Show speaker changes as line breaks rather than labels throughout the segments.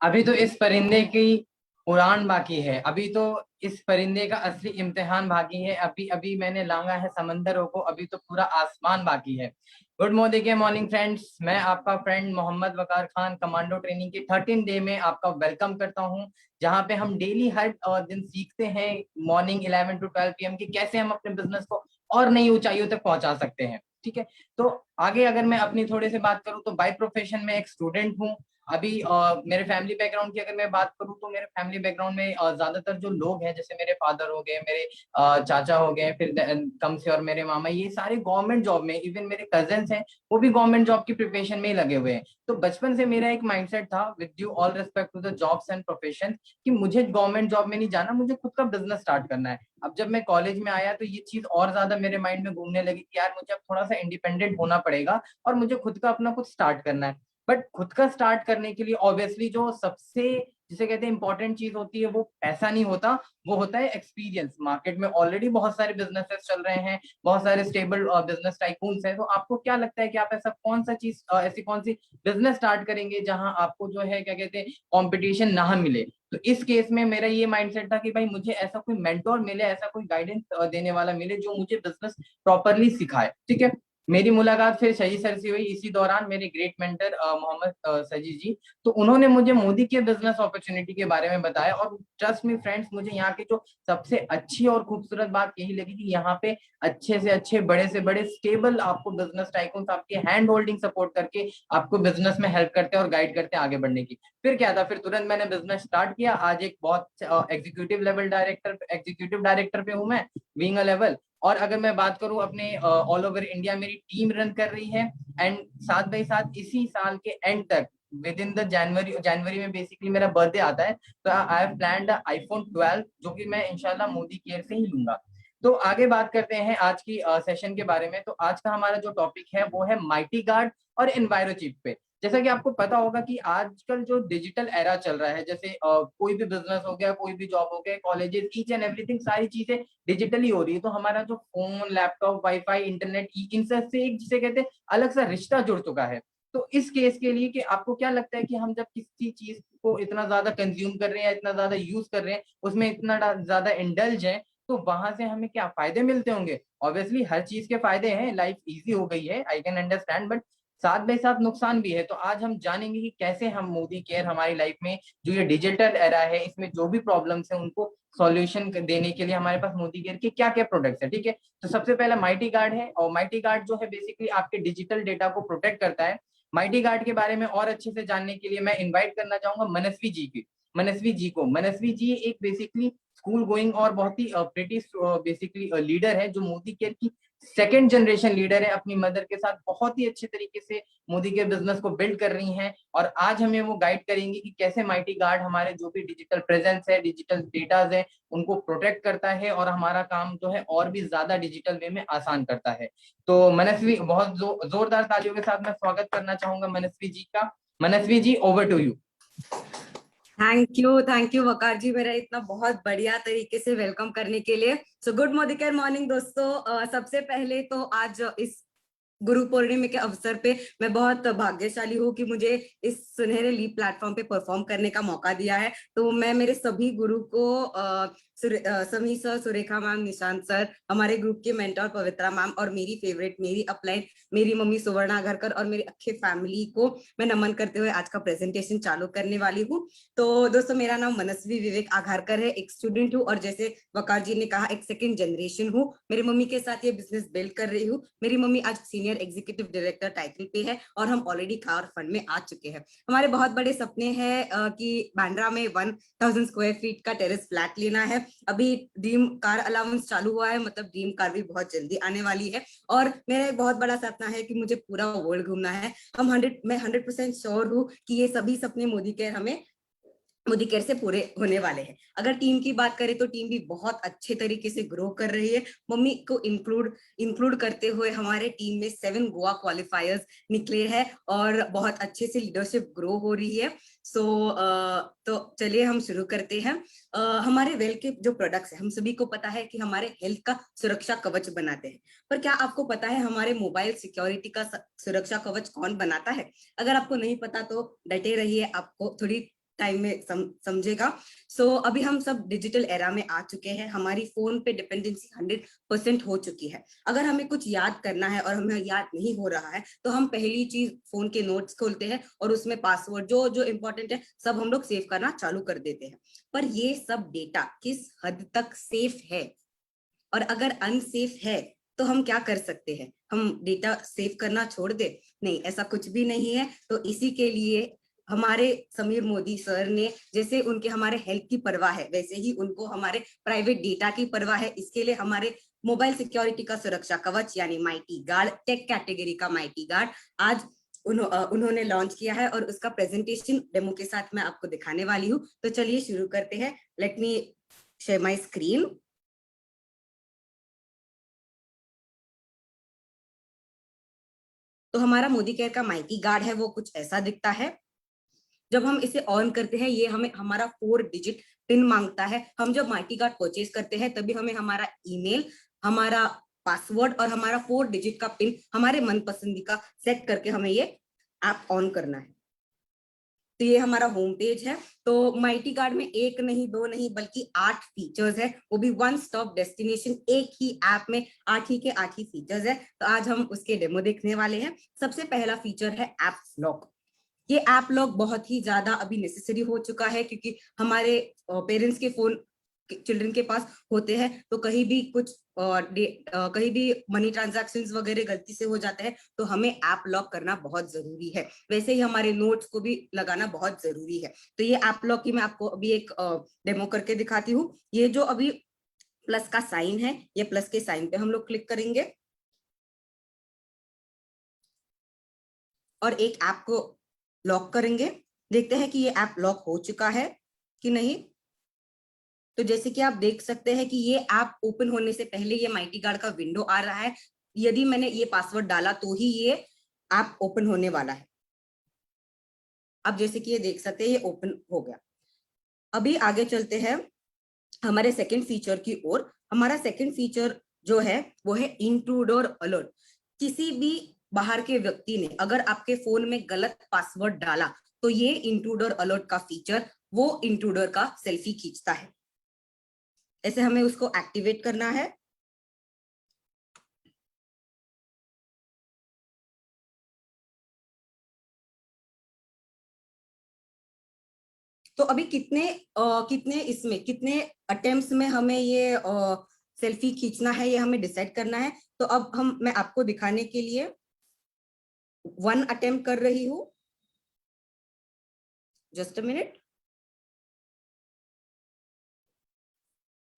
अभी तो इस परिंदे की उड़ान बाकी है। अभी तो इस परिंदे का असली इम्तिहान बाकी है। अभी अभी मैंने लांगा है समंदरों को, अभी तो पूरा आसमान बाकी है। गुड मॉर्निंग के मॉर्निंग फ्रेंड्स, मैं आपका फ्रेंड मोहम्मद वकार खान कमांडो ट्रेनिंग के 13 डे में आपका वेलकम करता हूं, जहां पे हम डेली हर दिन सीखते हैं मॉर्निंग 11 to 12 PM की कैसे हम अपने बिजनेस को और नई ऊंचाइयों तक पहुंचा सकते हैं। ठीक है, तो आगे अगर मैं अपनी थोड़ी सी बात करूं तो बाय प्रोफेशन में एक स्टूडेंट हूं। अभी मेरे फैमिली बैकग्राउंड की अगर मैं बात करूं तो मेरे फैमिली बैकग्राउंड में ज्यादातर जो लोग हैं, जैसे मेरे फादर हो गए, मेरे चाचा हो गए, फिर कम से और मेरे मामा, ये सारे गवर्नमेंट जॉब में, इवन मेरे कजन्स हैं वो भी गवर्नमेंट जॉब की प्रिपरेशन में ही लगे हुए हैं। तो बचपन से मेरा एक माइंडसेट था, with due all respect to the jobs and profession, कि मुझे गवर्नमेंट जॉब में नहीं जाना, मुझे खुद का बिजनेस स्टार्ट करना है। अब जब मैं कॉलेज में आया तो ये चीज और ज्यादा मेरे माइंड में घूमने लगी कि यार मुझे अब थोड़ा सा इंडिपेंडेंट होना पड़ेगा और मुझे खुद का अपना कुछ स्टार्ट करना है। बट खुद का स्टार्ट करने के लिए ऑब्वियसली जो सबसे जिसे कहते हैं इंपॉर्टेंट चीज होती है वो पैसा नहीं होता, वो होता है एक्सपीरियंस। मार्केट में ऑलरेडी बहुत सारे बिजनेसेस चल रहे हैं, बहुत सारे स्टेबल बिजनेस टाइकून्स हैं। तो आपको क्या लगता है कि आप ऐसा कौन सा चीज, ऐसी कौन सी बिजनेस स्टार्ट करेंगे जहां आपको जो है क्या कहते हैं कंपटीशन ना मिले? तो इस केस में मेरा ये माइंडसेट था कि भाई मुझे ऐसा कोई मेंटोर मिले, ऐसा कोई गाइडेंस देने वाला मिले जो मुझे बिजनेस प्रॉपरली सिखाए। ठीक है, मेरी मुलाकात फिर सजी सर से हुई। इसी दौरान मेरे ग्रेट मेंटर मोहम्मद सजी जी, तो उन्होंने मुझे मोदी के बिजनेस अपॉर्चुनिटी के बारे में बताया। और ट्रस्ट मी फ्रेंड्स, मुझे यहाँ की जो सबसे अच्छी और खूबसूरत बात यही लगी कि यहाँ पे अच्छे से अच्छे, बड़े से बड़े स्टेबल आपको बिजनेस टाइकून्स आपके हैंड होल्डिंग सपोर्ट करके आपको बिजनेस में हेल्प करते हैं और गाइड करते हैं आगे बढ़ने की। फिर क्या था, फिर तुरंत मैंने बिजनेस स्टार्ट किया। आज एक बहुत एग्जीक्यूटिव डायरेक्टर पे हूँ मैं, बीइंग अ लेवल। और अगर मैं बात करूं अपने ऑल ओवर इंडिया मेरी टीम रन कर रही है। एंड साथ बाई साथ इसी साल के एंड तक, विद इन द जनवरी जनवरी में बेसिकली मेरा बर्थडे आता है, तो आई हैव प्लान्ड आईफोन 12 जो कि मैं इंशाल्लाह मोदी केयर से ही लूंगा। तो आगे बात करते हैं आज की सेशन के बारे में। तो आज का हमारा जो टॉपिक है वो है माइटी गार्ड और एनवायरोचिप पे। जैसा कि आपको पता होगा कि आजकल जो डिजिटल एरा चल रहा है, जैसे कोई भी बिजनेस हो गया, कोई भी जॉब हो गया, कॉलेजेस, ईच एंड एवरीथिंग, सारी चीजें डिजिटली हो रही है। तो हमारा जो फोन, लैपटॉप, वाईफाई, इंटरनेट, इन सब से एक जिसे कहते हैं अलग सा रिश्ता जुड़ चुका है। तो इस केस के लिए कि आपको क्या लगता है कि हम जब किसी चीज को इतना ज्यादा कंज्यूम कर रहे हैं, इतना ज्यादा यूज कर रहे हैं, उसमें इतना ज्यादा इंडल्ज है, तो वहां से हमें क्या फायदे मिलते होंगे? ऑब्वियसली हर चीज के फायदे हैं, लाइफ इजी हो गई है, आई कैन अंडरस्टैंड, बट साथ में साथ नुकसान भी है। तो आज हम जानेंगे कि कैसे हम मोदी केयर हमारी लाइफ में, जो ये डिजिटल एरा है, इसमें जो भी प्रॉब्लम्स है उनको सॉल्यूशन देने के लिए हमारे पास मोदी केयर के क्या क्या प्रोडक्ट्स है। ठीक है, तो सबसे पहला माइटी गार्ड है। और माइटी गार्ड जो है बेसिकली आपके डिजिटल डेटा को प्रोटेक्ट करता है। माइटी गार्ड के बारे में और अच्छे से जानने के लिए मैं इन्वाइट करना चाहूंगा मनस्वी जी की, मनस्वी जी को। मनस्वी जी एक बेसिकली स्कूल गोइंग और बहुत ही प्रिटी बेसिकली लीडर है, जो मोदी केयर की सेकेंड जनरेशन लीडर है। अपनी मदर के साथ बहुत ही अच्छे तरीके से मोदी के बिजनेस को बिल्ड कर रही हैं। और आज हमें वो गाइड करेंगी कि कैसे माइटी गार्ड हमारे जो भी डिजिटल प्रेजेंस है, डिजिटल डेटाज है, उनको प्रोटेक्ट करता है और हमारा काम जो है और भी ज्यादा डिजिटल वे में आसान करता है। तो मनस्वी, बहुत जोरदार तालियों के साथ मैं स्वागत करना चाहूंगा मनस्वी जी का। Manasvi ji, over to you.
Thank you Waqar ji, मेरा इतना बहुत बढ़िया तरीके से वेलकम करने के लिए। सो गुड मॉर्निंग दोस्तों। सबसे पहले तो आज इस गुरु पूर्णिमा के अवसर पे मैं बहुत भाग्यशाली हूँ कि मुझे इस सुनहरे लीप प्लेटफॉर्म पे परफॉर्म करने का मौका दिया है। तो मैं मेरे सभी गुरु को समी sir, Surekha ma'am, Nishant sir, हमारे ग्रुप के मेंटर पवित्रा मैम, और मेरी फेवरेट, मेरी अपलाइन, मेरी मम्मी सुवर्णा अघरकर और मेरी अच्छे फैमिली को मैं नमन करते हुए आज का प्रेजेंटेशन चालू करने वाली हूँ। तो दोस्तों, मेरा नाम मनस्वी विवेक आघारकर है, एक स्टूडेंट हूँ और जैसे वकार जी ने कहा एक सेकेंड जनरेशन हूँ। मेरी मम्मी के साथ ये बिजनेस बिल्ड कर रही हूँ। मेरी मम्मी आज सीनियर एग्जीक्यूटिव डायरेक्टर टाइटल पे है और हम ऑलरेडी कार फंड में आ चुके हैं। हमारे बहुत बड़े सपने हैं कि बांद्रा में 1000 स्क्वायर फीट का टेरेस फ्लैट लेना है। अभी ड्रीम कार अलाउंस चालू हुआ है, मतलब ड्रीम कार भी बहुत जल्दी आने वाली है। और मेरा एक बहुत बड़ा सपना है कि मुझे पूरा वर्ल्ड घूमना है। मैं 100% श्योर हूँ कि ये सभी सपने मोदी केयर से पूरे होने वाले हैं। अगर टीम की बात करें तो टीम भी बहुत अच्छे तरीके से ग्रो कर रही है। मम्मी को इंक्लूड करते हुए हमारे टीम में 7 गोवा क्वालिफायर्स निकले हैं और बहुत अच्छे से लीडरशिप ग्रो हो रही है। तो चलिए हम शुरू करते हैं। हमारे वेल के जो प्रोडक्ट्स है, हम सभी को पता है कि हमारे हेल्थ का सुरक्षा कवच बनाते हैं, पर क्या आपको पता है हमारे मोबाइल सिक्योरिटी का सुरक्षा कवच कौन बनाता है? अगर आपको नहीं पता तो डटे रहिए, आपको थोड़ी टाइम में समझेगा। सो अभी हम सब डिजिटल एरा में आ चुके हैं, हमारी फोन पे डिपेंडेंसी 100% हो चुकी है। अगर हमें कुछ याद करना है और हमें याद नहीं हो रहा है तो हम पहली चीज फोन के नोट्स खोलते हैं और उसमें पासवर्ड जो जो इंपॉर्टेंट है सब हम लोग सेव करना चालू कर देते हैं। पर ये सब डेटा किस हद तक सेफ है, और अगर अनसेफ है तो हम क्या कर सकते हैं? हम डेटा सेव करना छोड़ दे? नहीं, ऐसा कुछ भी नहीं है। तो इसी के लिए हमारे समीर मोदी सर ने, जैसे उनके हमारे हेल्थ की परवाह है वैसे ही उनको हमारे प्राइवेट डेटा की परवाह है। इसके लिए हमारे मोबाइल सिक्योरिटी का सुरक्षा कवच यानी माइटी गार्ड, टेक कैटेगरी का माइटी गार्ड आज उन्होंने लॉन्च किया है और उसका प्रेजेंटेशन डेमो के साथ मैं आपको दिखाने वाली हूँ। तो चलिए शुरू करते हैं। Let me share my screen. तो हमारा मोदी केयर का माइटी गार्ड है वो कुछ ऐसा दिखता है। जब हम इसे ऑन करते हैं ये हमें हमारा 4 डिजिट पिन मांगता है। हम जब माइटी गार्ड परचेज करते हैं तभी हमें हमारा ईमेल, हमारा पासवर्ड और हमारा 4 डिजिट का पिन हमारे मनपसंदी का सेट करके हमें ये ऐप ऑन करना है। तो ये हमारा होम पेज है। तो माइटी गार्ड में एक नहीं, दो नहीं, बल्कि 8 फीचर्स है, वो भी वन स्टॉप डेस्टिनेशन। एक ही ऐप में 8 ही के 8 ही फीचर्स है। तो आज हम उसके डेमो देखने वाले हैं। सबसे पहला फीचर है ऐप लॉक। ये ऐप लॉक बहुत ही ज्यादा अभी नेसेसरी हो चुका है क्योंकि हमारे पेरेंट्स के फोन चिल्ड्रन के पास होते हैं तो कहीं भी कुछ कहीं भी मनी ट्रांजैक्शंस वगैरह गलती से हो जाते हैं तो हमें ऐप लॉक करना बहुत जरूरी है। वैसे ही हमारे नोट्स को भी लगाना बहुत जरूरी है। तो ये ऐप लॉक की मैं आपको अभी एक डेमो करके दिखाती हूँ। ये जो अभी प्लस का साइन है, ये प्लस के साइन पे हम लोग क्लिक करेंगे और एक ऐप को लॉक करेंगे। देखते हैं कि ये ऐप लॉक हो चुका है कि नहीं। तो जैसे कि आप देख सकते हैं कि ये ऐप ओपन होने से पहले ये माइटी गार्ड का विंडो आ रहा है। यदि मैंने ये पासवर्ड डाला तो ही ये ऐप ओपन होने वाला है। अब जैसे कि ये देख सकते हैं ये ओपन हो गया। अभी आगे चलते हैं हमारे सेकंड फीचर की ओर। हमारा सेकंड फीचर जो है वो है इंट्रूडर अलर्ट। किसी भी बाहर के व्यक्ति ने अगर आपके फोन में गलत पासवर्ड डाला तो ये इंट्रूडर अलर्ट का फीचर वो इंट्रूडर का सेल्फी खींचता है। ऐसे हमें उसको एक्टिवेट करना है। तो अभी कितने अटेम्प्ट्स में हमें ये सेल्फी खींचना है ये हमें डिसाइड करना है। तो अब मैं आपको दिखाने के लिए 1 अटेम्प्ट कर रही हूँ। Just a minute.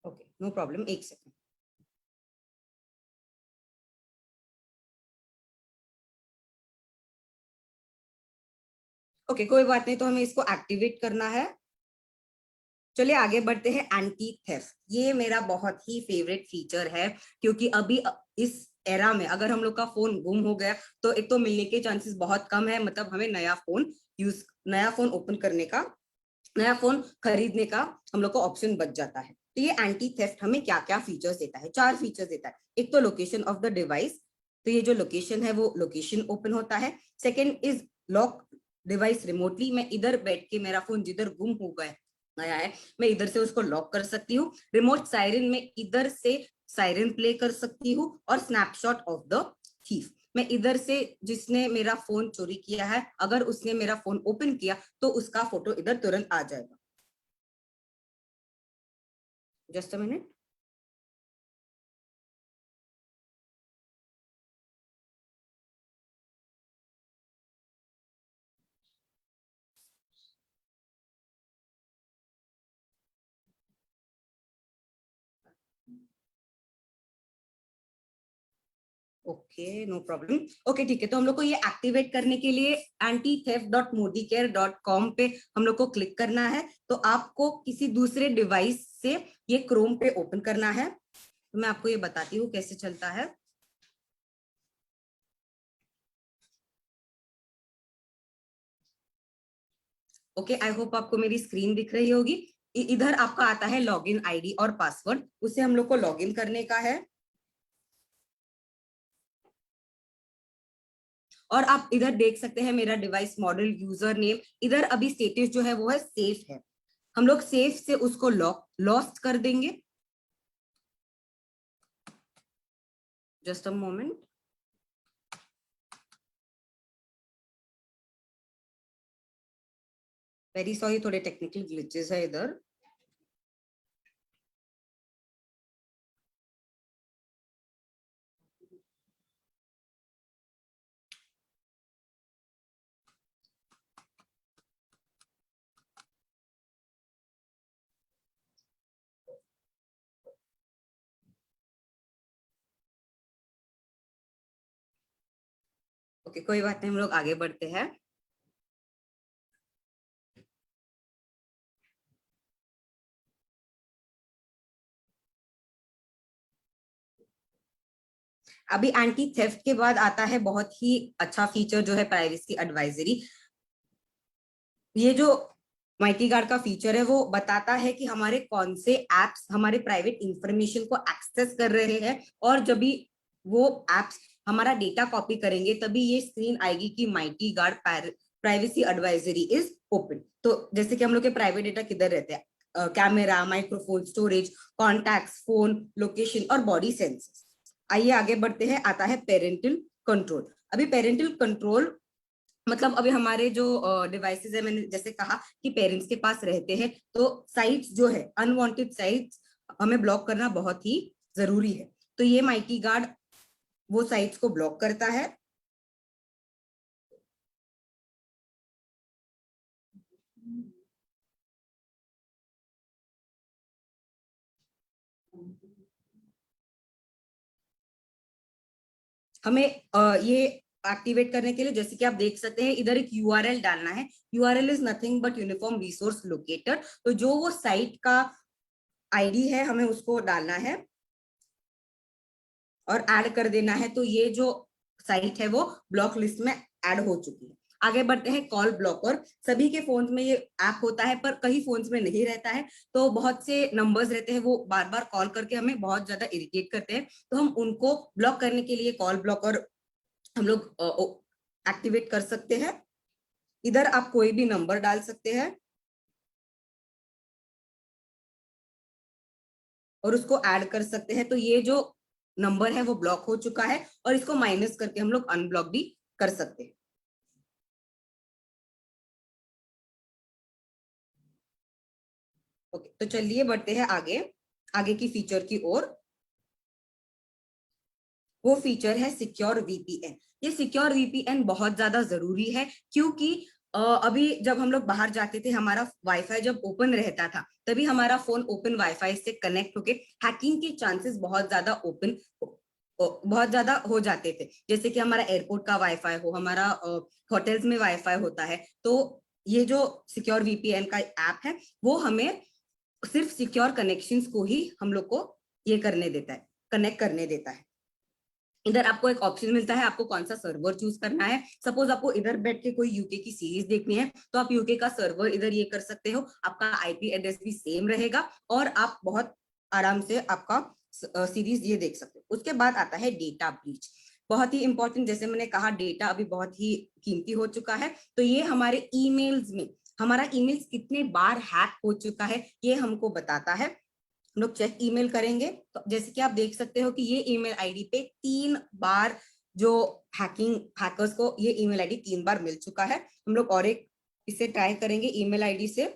Okay, no problem, एक सेकंड। ओके, कोई बात नहीं, तो हमें इसको एक्टिवेट करना है। चलिए आगे बढ़ते हैं। एंटी थेफ्ट, ये मेरा बहुत ही फेवरेट फीचर है क्योंकि अभी इस एरा में अगर हम लोग का फोन गुम हो गया तो एक तो मिलने के चांसेस बहुत कम है। मतलब हमें नया फोन ओपन करने का, नया फोन खरीदने का हम लोग को ऑप्शन बच जाता है। तो ये एंटी थेफ्ट हमें क्या क्या फीचर्स देता है? 4 फीचर्स देता है। एक तो लोकेशन ऑफ द डिवाइस, तो ये जो लोकेशन है वो लोकेशन ओपन होता है। Second is lock device remotely. मैं इधर बैठ के मेरा फोन जिधर गुम हो गया है मैं इधर से उसको लॉक कर सकती हूँ। रिमोट सायरन में इधर से सायरन प्ले कर सकती हूँ। और स्नैपशॉट ऑफ द थीफ, मैं इधर से जिसने मेरा फोन चोरी किया है अगर उसने मेरा फोन ओपन किया तो उसका फोटो इधर तुरंत आ जाएगा। Just a minute. Okay, no problem. Okay ठीक है, तो हम लोग को ये एक्टिवेट करने के लिए anti-theft.modicare.com पे हम लोग को क्लिक करना है। तो आपको किसी दूसरे डिवाइस से ये क्रोम पे ओपन करना है। तो मैं आपको ये बताती हूँ कैसे चलता है। ओके, आई होप आपको मेरी स्क्रीन दिख रही होगी। इधर आपका आता है लॉगिन आईडी और पासवर्ड, उसे हम लोग को लॉगिन करने का है। और आप इधर देख सकते हैं मेरा डिवाइस मॉडल, यूजर नेम, इधर अभी स्टेटस जो है वो है सेफ है। हम लोग सेफ से उसको लॉस्ट कर देंगे। Just a moment. Very sorry, थोड़े टेक्निकल ग्लिचेस है इधर। ओके, कोई बात नहीं, हम लोग आगे बढ़ते हैं। अभी एंटी थेफ्ट के बाद आता है बहुत ही अच्छा फीचर जो है प्राइवेसी एडवाइजरी। ये जो माइटी गार्ड का फीचर है वो बताता है कि हमारे कौन से एप्स हमारे प्राइवेट इंफॉर्मेशन को एक्सेस कर रहे हैं, और जब भी वो एप्स हमारा डेटा कॉपी करेंगे तभी ये स्क्रीन आएगी कि mighty guard privacy advisory is open. तो जैसे कि हम लोग के प्राइवेट डेटा किधर रहते हैं, camera, microphone, storage, contacts, phone, location और बॉडी सेंसर्स। आइए आगे बढ़ते हैं। आता है पेरेंटल कंट्रोल। अभी पेरेंटल कंट्रोल मतलब अभी हमारे जो डिवाइसेस है, मैंने जैसे कहा कि पेरेंट्स के पास रहते हैं, तो साइट्स जो है अनवांटेड साइट्स हमें ब्लॉक करना बहुत ही जरूरी है। तो ये माइटी गार्ड वो साइट्स को ब्लॉक करता है। हमें ये एक्टिवेट करने के लिए जैसे कि आप देख सकते हैं इधर एक यूआरएल डालना है। URL is nothing but uniform resource locator. तो जो वो साइट का आईडी है हमें उसको डालना है और ऐड कर देना है। तो ये जो साइट है वो ब्लॉक लिस्ट में ऐड हो चुकी है। आगे बढ़ते हैं कॉल ब्लॉकर। सभी के फोन्स में ये ऐप होता है पर कई फोन्स में नहीं रहता है। तो बहुत से नंबर्स रहते हैं वो बार बार कॉल करके हमें बहुत ज्यादा इरिटेट करते हैं, तो हम उनको ब्लॉक करने के लिए कॉल ब्लॉकर हम लोग एक्टिवेट कर सकते हैं। इधर आप कोई भी नंबर डाल सकते हैं और उसको ऐड कर सकते हैं। तो ये जो नंबर है वो ब्लॉक हो चुका है और इसको माइनस करके हम लोग अनब्लॉक भी कर सकते हैं। ओके, तो चलिए बढ़ते हैं आगे, आगे की फीचर की ओर। वो फीचर है सिक्योर वीपीएन। ये सिक्योर वीपीएन बहुत ज्यादा जरूरी है क्योंकि अभी जब हम लोग बाहर जाते थे हमारा वाईफाई जब ओपन रहता था तभी हमारा फोन ओपन वाईफाई से कनेक्ट होके हैकिंग के चांसेस बहुत ज्यादा ओपन बहुत ज्यादा हो जाते थे। जैसे कि हमारा एयरपोर्ट का वाईफाई हो, हमारा होटल्स में वाईफाई होता है। तो ये जो सिक्योर वीपीएन का ऐप है वो हमें सिर्फ सिक्योर कनेक्शंस को ही हम लोग को ये करने देता है, कनेक्ट करने देता है। इधर आपको एक ऑप्शन मिलता है आपको कौन सा सर्वर चूज करना है। सपोज आपको इधर बैठ के कोई यूके की सीरीज देखनी है तो आप यूके का सर्वर इधर ये कर सकते हो। आपका आईपी एड्रेस भी सेम रहेगा और आप बहुत आराम से आपका सीरीज ये देख सकते हो। उसके बाद आता है डेटा ब्रीच। बहुत ही इंपॉर्टेंट, जैसे मैंने कहा डेटा अभी बहुत ही कीमती हो चुका है। तो ये हमारे ईमेल्स में हमारा ईमेल्स कितने बार हैक हो चुका है ये हमको बताता है। हम लोग चेक ईमेल करेंगे तो जैसे कि आप देख सकते हो कि ये ईमेल आईडी पे 3 बार जो हैकर्स को ये ईमेल आईडी 3 बार मिल चुका है। हम लोग और एक इसे ट्राई करेंगे ईमेल आईडी से।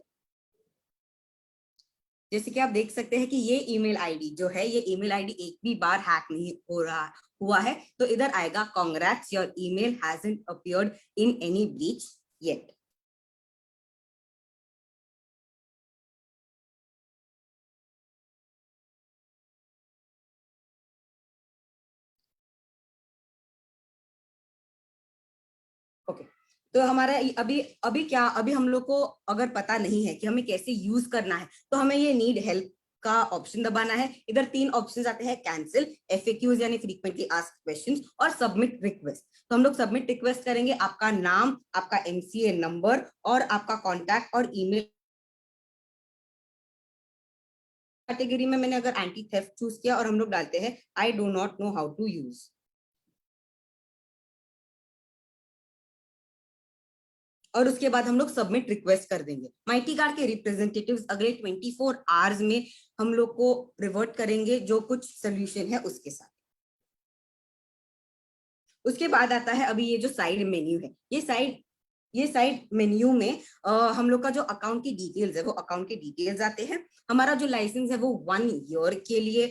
जैसे कि आप देख सकते हैं कि ये ईमेल आईडी जो है ये ईमेल आईडी एक भी बार हैक नहीं हो रहा हुआ है। तो इधर आएगा congrats your email hasn't appeared in any breach yet. Okay, तो हमारा अभी अभी क्या अभी हम लोग को अगर पता नहीं है कि हमें कैसे यूज करना है तो हमें ये नीड हेल्प का ऑप्शन दबाना है। इधर 3 ऑप्शन आते हैं, कैंसिल, एफएक्यूज यानी फ्रीक्वेंटली आस्क्ड क्वेश्चंस और सबमिट रिक्वेस्ट। तो हम लोग सबमिट रिक्वेस्ट करेंगे आपका नाम, आपका एमसीए नंबर और आपका कॉन्टैक्ट और ईमेल। कैटेगरी में मैंने अगर एंटी थेफ्ट चूज किया और हम लोग डालते हैं I do not know how to use. और उसके बाद हम लोग सबमिट रिक्वेस्ट कर देंगे। माइटी कार्ड के रिप्रेजेंटेटिव्स अगले 24 आवर्स में हम लोग को रिवर्ट करेंगे जो कुछ सोल्यूशन है उसके साथ। उसके बाद आता है अभी ये जो साइड मेन्यू है, ये साइड मेन्यू में हम लोग का जो अकाउंट की डिटेल्स है वो अकाउंट की डिटेल्स आते हैं। हमारा जो लाइसेंस है वो 1 ईयर के लिए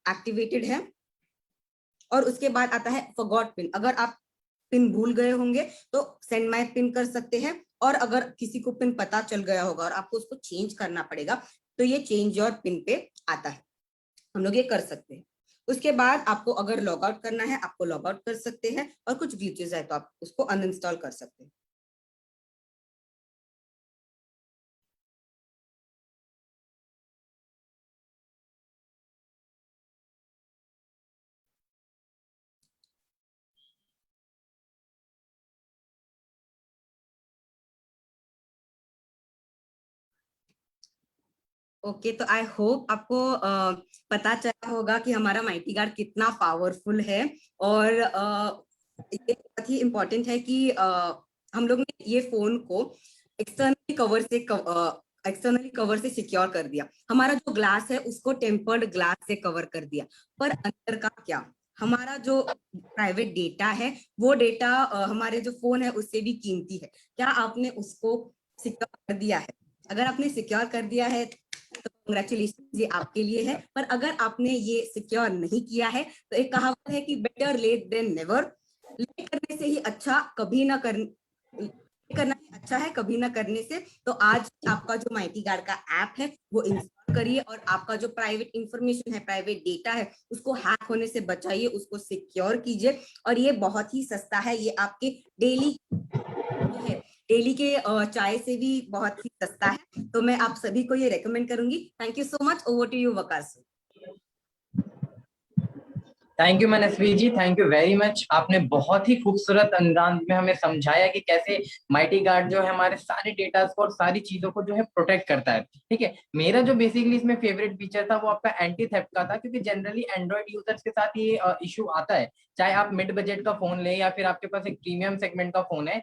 एक्टिवेटेड है। और उसके बाद आता है फॉरगॉट पिन। अगर आप पिन भूल गए होंगे तो सेंड माय पिन कर सकते हैं, और अगर किसी को पिन पता चल गया होगा और आपको उसको चेंज करना पड़ेगा तो ये चेंज योर पिन पे आता है, हम लोग ये कर सकते हैं। उसके बाद आपको अगर लॉग आउट करना है आपको लॉग आउट कर सकते हैं, और कुछ ग्लिचेस है तो आप उसको अनइंस्टॉल कर सकते हैं। ओके, तो आई होप आपको पता चला होगा कि हमारा माइटी गार्ड कितना पावरफुल है। और ये बहुत ही इम्पोर्टेंट है कि हम लोग ने ये फोन को एक्सटर्नली कवर से सिक्योर कर दिया। हमारा जो ग्लास है उसको टेम्पर्ड ग्लास से कवर कर दिया, पर अंदर का क्या, हमारा जो प्राइवेट डेटा है वो डेटा हमारे जो फोन है उससे भी कीमती है। क्या आपने उसको सिक्योर कर दिया है? अगर आपने सिक्योर कर दिया है तो कंग्रेचुलेशन, ये आपके लिए है। पर अगर आपने ये सिक्योर नहीं किया है तो एक कहावत है कि better late than never. Late करने से ही अच्छा, कभी ना करना ही अच्छा है कभी ना करने से। तो आज आपका जो माइटी गार्ड का ऐप है वो इंस्टॉल करिए, और आपका जो प्राइवेट इंफॉर्मेशन है, प्राइवेट डेटा है, उसको हैक होने से बचाइए, उसको सिक्योर कीजिए। और ये बहुत ही सस्ता है, ये आपके डेली के चाय से भी बहुत ही सस्ता है। तो मैं आप सभी को ये रेकमेंड करूंगी। Thank you so much. Over to you Waqas.
Thank you Manasvi ji, thank you very much. आपने बहुत ही खूबसूरत अंदाज में हमें समझाया कि कैसे माइटी गार्ड जो है हमारे सारे डेटा को और सारी चीजों को जो है प्रोटेक्ट करता है। ठीक है, मेरा जो बेसिकली इसमें फेवरेट फीचर था वो आपका एंटी थेफ्ट का था, क्योंकि जनरली एंड्रॉइड यूजर्स के साथ ये इशू आता है, चाहे आप मिड बजट का फोन ले या फिर आपके पास एक प्रीमियम सेगमेंट का फोन है।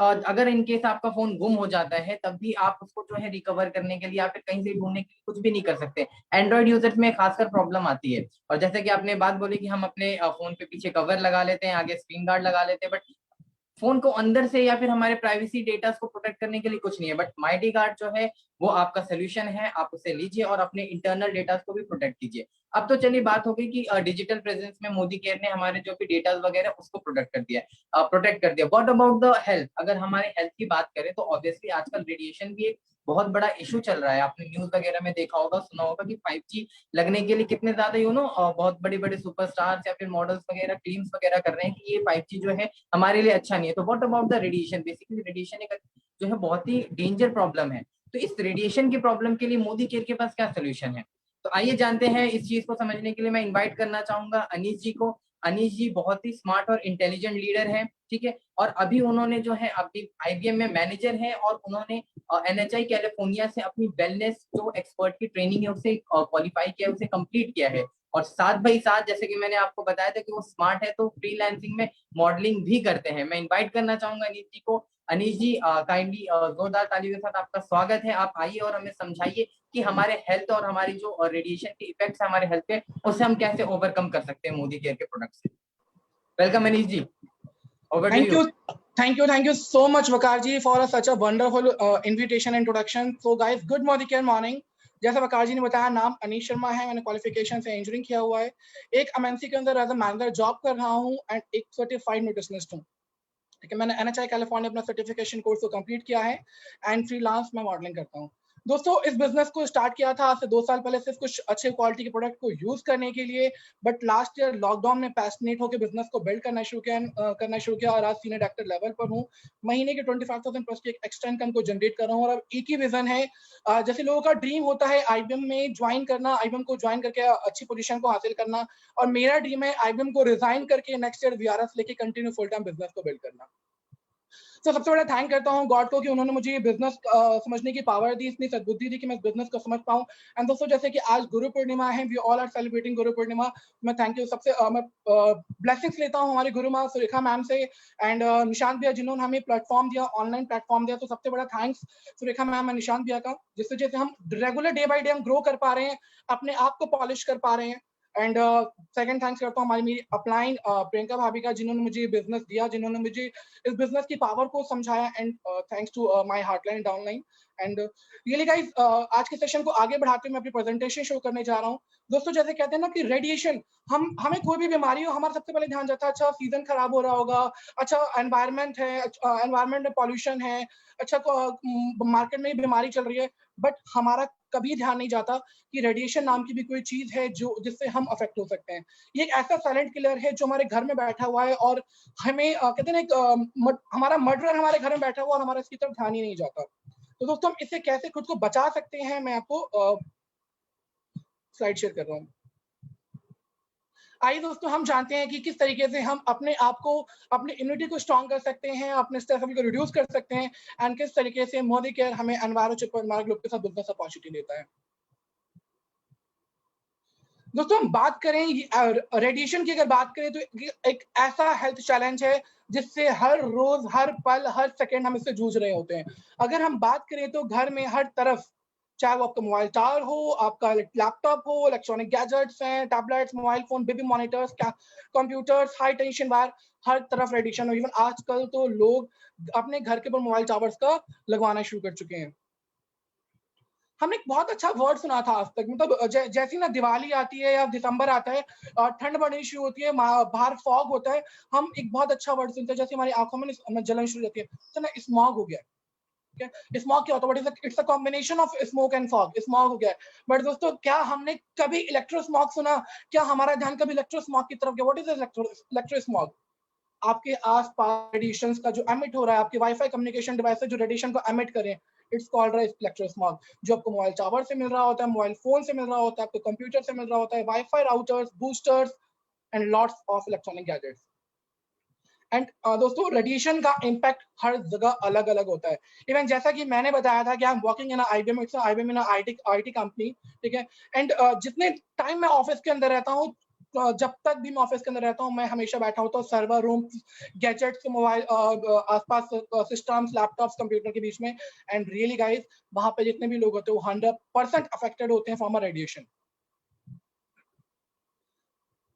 अगर इनकेस आपका फोन गुम हो जाता है तब भी आप उसको जो है रिकवर करने के लिए या फिर कहीं से ढूंढने के लिए कुछ भी नहीं कर सकते। एंड्रॉइड यूजर्स में खासकर प्रॉब्लम आती है। और जैसे कि आपने बात बोली कि हम अपने फोन पे पीछे कवर लगा लेते हैं, आगे स्क्रीन गार्ड लगा लेते हैं, बट फोन को अंदर से या फिर हमारे प्राइवेसी डेटा को प्रोटेक्ट करने के लिए कुछ नहीं है। बट माइटी गार्ड जो है वो आपका सोल्यूशन है, आप उसे लीजिए और अपने इंटरनल डेटा को भी प्रोटेक्ट कीजिए। अब तो चलिए बात हो गई कि डिजिटल प्रेजेंस में मोदी केयर ने हमारे जो भी डेटा वगैरह उसको प्रोटेक्ट कर दिया। What about the health? अगर हमारे हेल्थ की बात करें तो ऑब्वियसली आजकल रेडिएशन भी एक बहुत बड़ा इशू चल रहा है। आपने न्यूज वगैरह में देखा होगा, सुना होगा कि 5G लगने के लिए कितने ज्यादा बहुत बड़े बड़े सुपरस्टार्स या फिर मॉडल्स वगैरह क्लेम्स वगैरह कर रहे हैं कि ये 5G जो है हमारे लिए अच्छा नहीं है। तो what about the radiation? Basically radiation एक जो है बहुत ही डेंजर प्रॉब्लम है। तो इस रेडिएशन की प्रॉब्लम के लिए मोदी केयर के पास क्या सोल्यूशन है? तो आइए जानते हैं। इस चीज को समझने के लिए मैं इन्वाइट करना चाहूंगा अनीश जी को। अनीश जी बहुत ही स्मार्ट और इंटेलिजेंट लीडर है, ठीक है, और अभी उन्होंने जो है अभी IBM में मैनेजर है, और उन्होंने NHI कैलिफोर्निया से अपनी वेलनेस जो एक्सपर्ट की ट्रेनिंग है उसे क्वालिफाई किया, उसे कंप्लीट किया है। और साथ भाई साथ जैसे कि मैंने आपको बताया था कि वो स्मार्ट है तो फ्रीलांसिंग में मॉडलिंग भी करते हैं। मैं इनवाइट करना चाहूंगा अनीश जी को। अनीश जी काइंडली जोरदार तालियों के साथ आपका स्वागत है। आप आइए और हमें समझाइए कि हमारे हेल्थ और हमारी जो रेडिएशन के इफेक्ट्स है हमारे हेल्थ पे, उसे हम कैसे ओवरकम कर सकते हैं मोदी केयर के प्रोडक्ट से। Welcome Anish ji, over to you.
Thank you so much, Vakarji, for such a wonderful invitation introduction. So, guys, good morning. जैसा वकार जी ने बताया, नाम अनीश शर्मा है, मैंने क्वालिफिकेशन से इंजीनियरिंग किया हुआ है, एक MNC के अंदर एज अ मैनेजर जॉब कर रहा हूँ एंड एक सर्टिफाइड न्यूट्रिशनिस्ट हूँ। ठीक है, मैंने NHI कैलिफोर्निया अपना सर्टिफिकेशन कोर्स को कंप्लीट किया है एंड फ्रीलांस में मॉडलिंग करता हूँ। दोस्तों, इस बिजनेस को स्टार्ट किया था आज से 2 साल पहले सिर्फ कुछ अच्छे क्वालिटी के प्रोडक्ट को यूज करने के लिए, बट लास्ट ईयर लॉकडाउन में पैशनेट होकर बिजनेस को बिल्ड करना शुरू किया और आज सीनियर डायरेक्टर लेवल पर हूँ। महीने के 25,000 प्लस की एक एक्स्ट्रा इनकम को जनरेट कर रहा हूँ। और अब एक ही विजन है, जैसे लोगों का ड्रीम होता है IBM में ज्वाइन करना, IBM को ज्वाइन करके अच्छी पोजीशन को हासिल करना, और मेरा ड्रीम है IBM को रिजाइन करके नेक्स्ट ईयर VRS लेके कंटिन्यू फुल टाइम बिजनेस को बिल्ड करना। तो सबसे बड़ा थैंक करता हूँ गॉड को कि उन्होंने मुझे ये बिजनेस समझने की पावर दी, इतनी सद्बुद्धि दी कि मैं इस बिजनेस को समझ पाऊँ। एंड दोस्तों जैसे कि आज गुरु पूर्णिमा है, we all are celebrating Guru Purnima. मैं थैंक यू सबसे मैं ब्लेसिंग्स लेता हूँ हमारी गुरु माँ सुरेखा मैम से एंड निशांत भैया जिन्होंने हमें प्लेटफॉर्म दिया, ऑनलाइन प्लेटफॉर्म दिया। तो सबसे बड़ा थैंक्स सुरेखा मैम और निशांत भैया का, जिससे जैसे हम रेगुलर डे बाई डे हम ग्रो कर पा रहे हैं, अपने आप को पॉलिश कर पा रहे हैं। एंड सेकंड थैंक्स करता हूँ हमारी मेरी अपलाइन प्रियंका भाभी का, जिन्होंने मुझे बिजनेस दिया, जिन्होंने मुझे इस बिजनेस की पावर को समझाया। And thanks to my heartline downline. And really guys आज के सेशन को आगे बढ़ाते हुए मैं अपनी प्रेजेंटेशन शो करने जा रहा हूँ। दोस्तों जैसे कहते हैं ना कि रेडिएशन, हमें कोई भी बीमारी हो हमारा सबसे पहले ध्यान जाता है अच्छा सीजन खराब हो रहा होगा, अच्छा एनवायरनमेंट है, एनवायरनमेंट में पॉल्यूशन है, अच्छा मार्केट में बीमारी चल रही है, बट हमारा कभी ध्यान नहीं जाता कि रेडिएशन नाम की भी कोई चीज है जो जिससे हम अफेक्ट हो सकते हैं। ये एक ऐसा साइलेंट किलर है जो हमारे घर में बैठा हुआ है और हमें कहते हैं ना हमारा मर्डरर हमारे घर में बैठा हुआ और हमारा इसकी तरफ ध्यान ही नहीं जाता। तो दोस्तों हम इससे कैसे खुद को बचा सकते हैं, मैं आपको स्लाइड शेयर कर रहा हूँ। आइए दोस्तों हम जानते हैं कि किस तरीके से हम अपने आप को, अपनी इम्यूनिटी को स्ट्रॉन्ग कर सकते हैं, अपने स्ट्रेस लेवल को रिड्यूस कर सकते हैं एंड किस तरीके से मोदी केयर हमें एनवायरमेंट ग्रुप के साथ बिजनेस अपॉर्चुनिटी देता है। दोस्तों हम बात करें रेडिएशन की, अगर बात करें तो एक ऐसा हेल्थ चैलेंज है जिससे हर रोज, हर पल, हर सेकंड हम इससे जूझ रहे होते हैं। अगर हम बात करें तो घर में हर तरफ, चाहे वो आपका मोबाइल टावर हो, आपका लैपटॉप हो, इलेक्ट्रॉनिक गैजेट्स हैं, tablets, mobile phone, baby monitors, computers, high tension wire, हर तरफ रेडिएशन हो। इवन आजकल तो लोग अपने घर के ऊपर मोबाइल टावर्स का लगवाना शुरू कर चुके हैं। हमने एक बहुत अच्छा वर्ड सुना था आज तक, मतलब जैसी ना दिवाली आती है या दिसंबर आता है, ठंड बढ़नी शुरू होती है, बाहर फॉग होता है, हम एक बहुत अच्छा वर्ड सुनते हैं, जैसे हमारी आंखों में जलन शुरू होती है, तो ना स्मॉग हो गया। स्मॉग क्या होता है? It's a combination of smoke and fog, smog हो गया। बट दोस्तों क्या हमने कभी इलेक्ट्रोस्मॉग सुना? क्या हमारा ध्यान कभी इलेक्ट्रोस्मॉग की तरफ गया? What is electrosmog? आपके आसपास रेडिएशंस का जो एमिट हो रहा है, आपके वाईफाई कम्युनिकेशन डिवाइस से जो रेडिएशन को एमिट करें, इट्स कॉल्ड इलेक्ट्रोस्मॉग। जो आपको मोबाइल टावर से मिल रहा होता है, मोबाइल फोन से मिल रहा होता है, आपको कंप्यूटर से मिल रहा होता है, wifi routers, boosters and lots of electronic gadgets. And दोस्तों रेडिएशन का इम्पैक्ट हर जगह अलग अलग होता है। इवन जैसा कि मैंने बताया था कि I am working in IBM, it's IBM in IT company, ठीक है। एंड जितने टाइम मैं ऑफिस के अंदर रहता हूँ, जब तक भी मैं ऑफिस के अंदर रहता हूँ, मैं हमेशा बैठा होता हूँ सर्वर रूम, गैजेट्स, मोबाइल आसपास, सिस्टम्स, लैपटॉप्स, कंप्यूटर के बीच में। एंड रियली गाइस वहां पे जितने भी लोग होते हैं वो 100% अफेक्टेड होते हैं फ्रॉम रेडिएशन।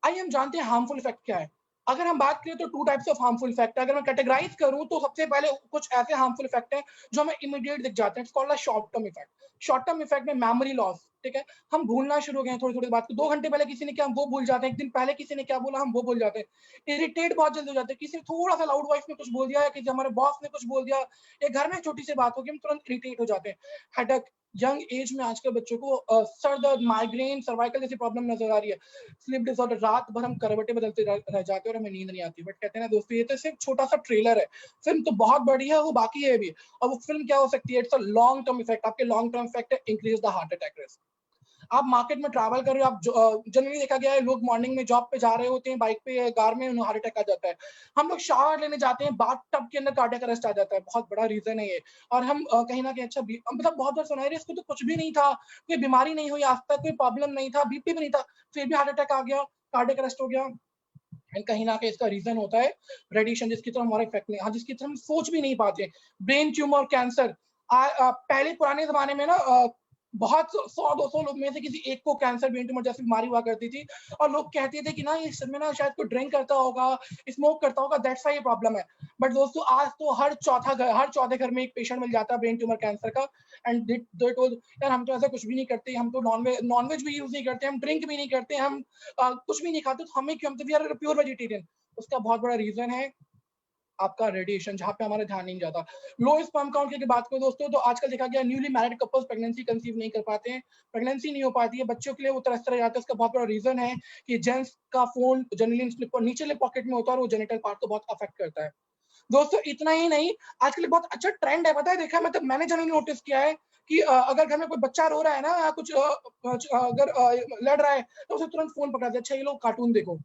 आइए हम जानते हैं हार्मफुल इफेक्ट क्या है। अगर हम बात करें तो two types of harmful effect है। अगर मैं कैटेगराइज करूं तो सबसे पहले कुछ ऐसे हार्मफुल इफेक्ट हैं जो हमें इमीडिएट दिख जाते हैं। It's called a short term effect. Short term effect में मेमोरी लॉस, ठीक है, हम भूलना शुरू हो गए हैं थोड़ी थोड़ी बात को। 2 घंटे पहले किसी ने क्या, हम वो भूल जाते हैं। एक दिन पहले किसी ने क्या बोला, हम वो भूल जाते हैं। इरिटेट बहुत जल्दी हो जाते हैं। किसी ने थोड़ा सा लाउड वॉइस में कुछ बोल दिया, या किसी हमारे बॉस ने कुछ बोल दिया, या घर में छोटी सी बात होगी, हम तुरंत इरिटेट हो जाते हैं। हेडेक, यंग एज में आजकल बच्चों को सर दर्द, माइग्रेन, सर्वाइकल जैसी प्रॉब्लम नजर आ रही है। स्लीप डिसऑर्डर, रात भर हम करवटें बदलते रह जाते हैं और हमें नींद नहीं आती। बट कहते हैं ना दोस्तों, ये तो सिर्फ छोटा सा ट्रेलर है, फिल्म तो बहुत बड़ी है, वो बाकी है भी। और वो फिल्म क्या हो सकती है? It's a long term effect. आपके लॉन्ग टर्म इफेक्ट है increase the heart attack risk. आप मार्केट में ट्रैवल कर रहे हो, आप जनरली देखा गया है लोग मॉर्निंग में जॉब पे जा रहे होते हैं, बाइक पे या कार में, उन्हें हार्ट अटैक आ जाता है। हम लोग शावर लेने जाते हैं, बाथ टब के अंदर कार्डियक अरेस्ट आ जाता है। बहुत बड़ा रीजन है ये। और हम कहीं ना कहीं अच्छा मतलब बहुत बार सुना है इसको तो कुछ भी नहीं था, कोई बीमारी नहीं हुई आज तक, कोई प्रॉब्लम नहीं था, बीपी भी नहीं था, फिर भी हार्ट अटैक आ गया, कार्डियक अरेस्ट हो गया। एंड कहीं ना कहीं इसका रीजन होता है रेडिएशन, जिसकी तरफ हमारा इफेक्ट नहीं, हाँ, जिसकी तरफ हम सोच भी नहीं पाते। Brain tumour, cancer. पहले पुराने जमाने में ना बहुत 100-200 लोग में से किसी एक को कैंसर, ब्रेन ट्यूमर जैसी बीमारी हुआ करती थी, और लोग कहते थे कि ना ये सब में ना शायद कोई ड्रिंक करता होगा, स्मोक करता होगा, दैट्स व्हाई ये प्रॉब्लम है। बट दोस्तों आज तो हर चौथे घर में एक पेशेंट मिल जाता है ब्रेन ट्यूमर, कैंसर का। एंड दे टोल्ड यार हम तो ऐसा कुछ भी नहीं करते, हम तो नॉनवेज भी यूज नहीं करते, हम ड्रिंक भी नहीं करते, हम कुछ भी नहीं खाते, तो हमें क्यों, हम तो वी आर प्योर वेजिटेरियन। उसका बहुत बड़ा रीजन है आपका रेडिएशन, जहाँ पे हमारा ध्यान नहीं जाता। लो स्पर्म काउंट की बात करें दोस्तों, तो आजकल देखा गया newly married couples pregnancy conceive नहीं कर पाते हैं, प्रेगनेंसी नहीं हो पाती है, बच्चों के लिए वो तरस तरह जाते हैं। उसका बहुत बड़ा रीजन है कि जेंट्स का फोन जनरली नीचे पॉकेट में होता है और वो जेनिटल पार्ट को बहुत अफेक्ट करता है। दोस्तों इतना ही नहीं, आजकल बहुत अच्छा ट्रेंड है, पता है, देखा मतलब मैंने जनरली नोटिस किया है कि अगर घर में कोई बच्चा रो रहा है ना, या कुछ अगर लड़ रहा है, तो उसे तुरंत फोन पकड़ा दे, अच्छा ये लो कार्टून देखो।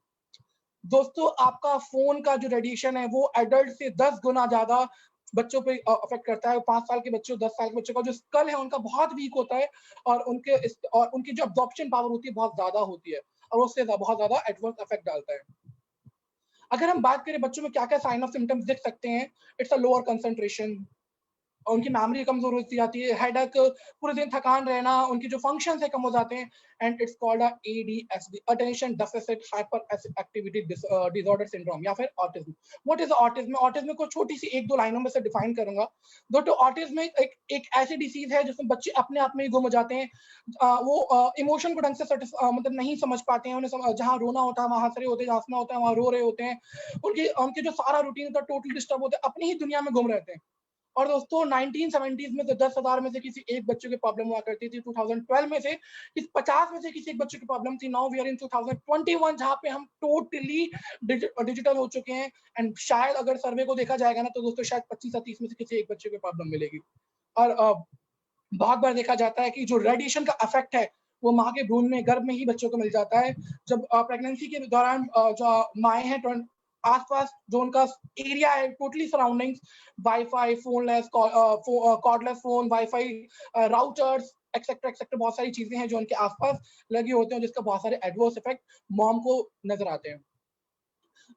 दोस्तों आपका फोन का जो रेडिएशन है वो एडल्ट से 10 गुना ज्यादा बच्चों पे अफेक्ट करता है। 5 साल के बच्चों, 10 साल के बच्चों का जो स्कल है उनका बहुत वीक होता है और उनकी जो अब्जॉर्प्शन पावर होती है बहुत ज्यादा होती है और उससे बहुत ज्यादा एडवर्स इफेक्ट डालता है। अगर हम बात करें बच्चों में क्या क्या साइन ऑफ सिम्टम्स दिख सकते हैं, इट्स अ लोअर कंसंट्रेशन, उनकी मेमोरी कमजोर होती जाती है, हेडेक, पूरे दिन थकान रहना, उनके जो फंक्शंस है कम हो जाते हैं, and it's called ADHD, attention deficit hyper activity disorder syndrome या फिर autism. What is autism? Autism को छोटी सी एक दो लाइनों में से डिफाइन करूंगा। दोस्तों ऑटिज्म एक ऐसी डिसीज है जिसमें बच्चे अपने आप में ही गुम हो जाते हैं। वो इमोशन को ढंग से मतलब नहीं समझ पाते हैं, उन्हें जहाँ रोना होता है वहां हंस रहे होते हैं, जहाँ हंसना होता है वहां रो रहे होते हैं, उनके उनके जो सारा रूटीन होता है टोटल डिस्टर्ब होता है, अपनी ही दुनिया में गुम रहते हैं। और दोस्तों 1970s में तो 10,000 में से किसी एक बच्चे की प्रॉब्लम हुआ करती थी। 2012 में से 50 में से किसी एक बच्चे की प्रॉब्लम थी। नाउ वी आर इन 2021 जहां पे हम टोटली डिजिटल हो चुके हैं। एंड शायद अगर सर्वे को देखा जाएगा ना तो दोस्तों शायद 25 या 30 में से किसी एक बच्चे को प्रॉब्लम मिलेगी। और बहुत बार देखा जाता है कि जो रेडिएशन का इफेक्ट है वो माँ के भ्रूण में, गर्भ में ही बच्चों को मिल जाता है। जब प्रेगनेंसी के दौरान जो माएँ हैं आसपास जो उनका एरिया है totally surroundings, wifi, phoneless, cordless phone, wifi, routers etcetera etcetera, बहुत सारी चीजें हैं जो उनके आसपास लगे होते हैं जिसका बहुत सारे एडवर्स इफेक्ट मॉम को नजर आते हैं।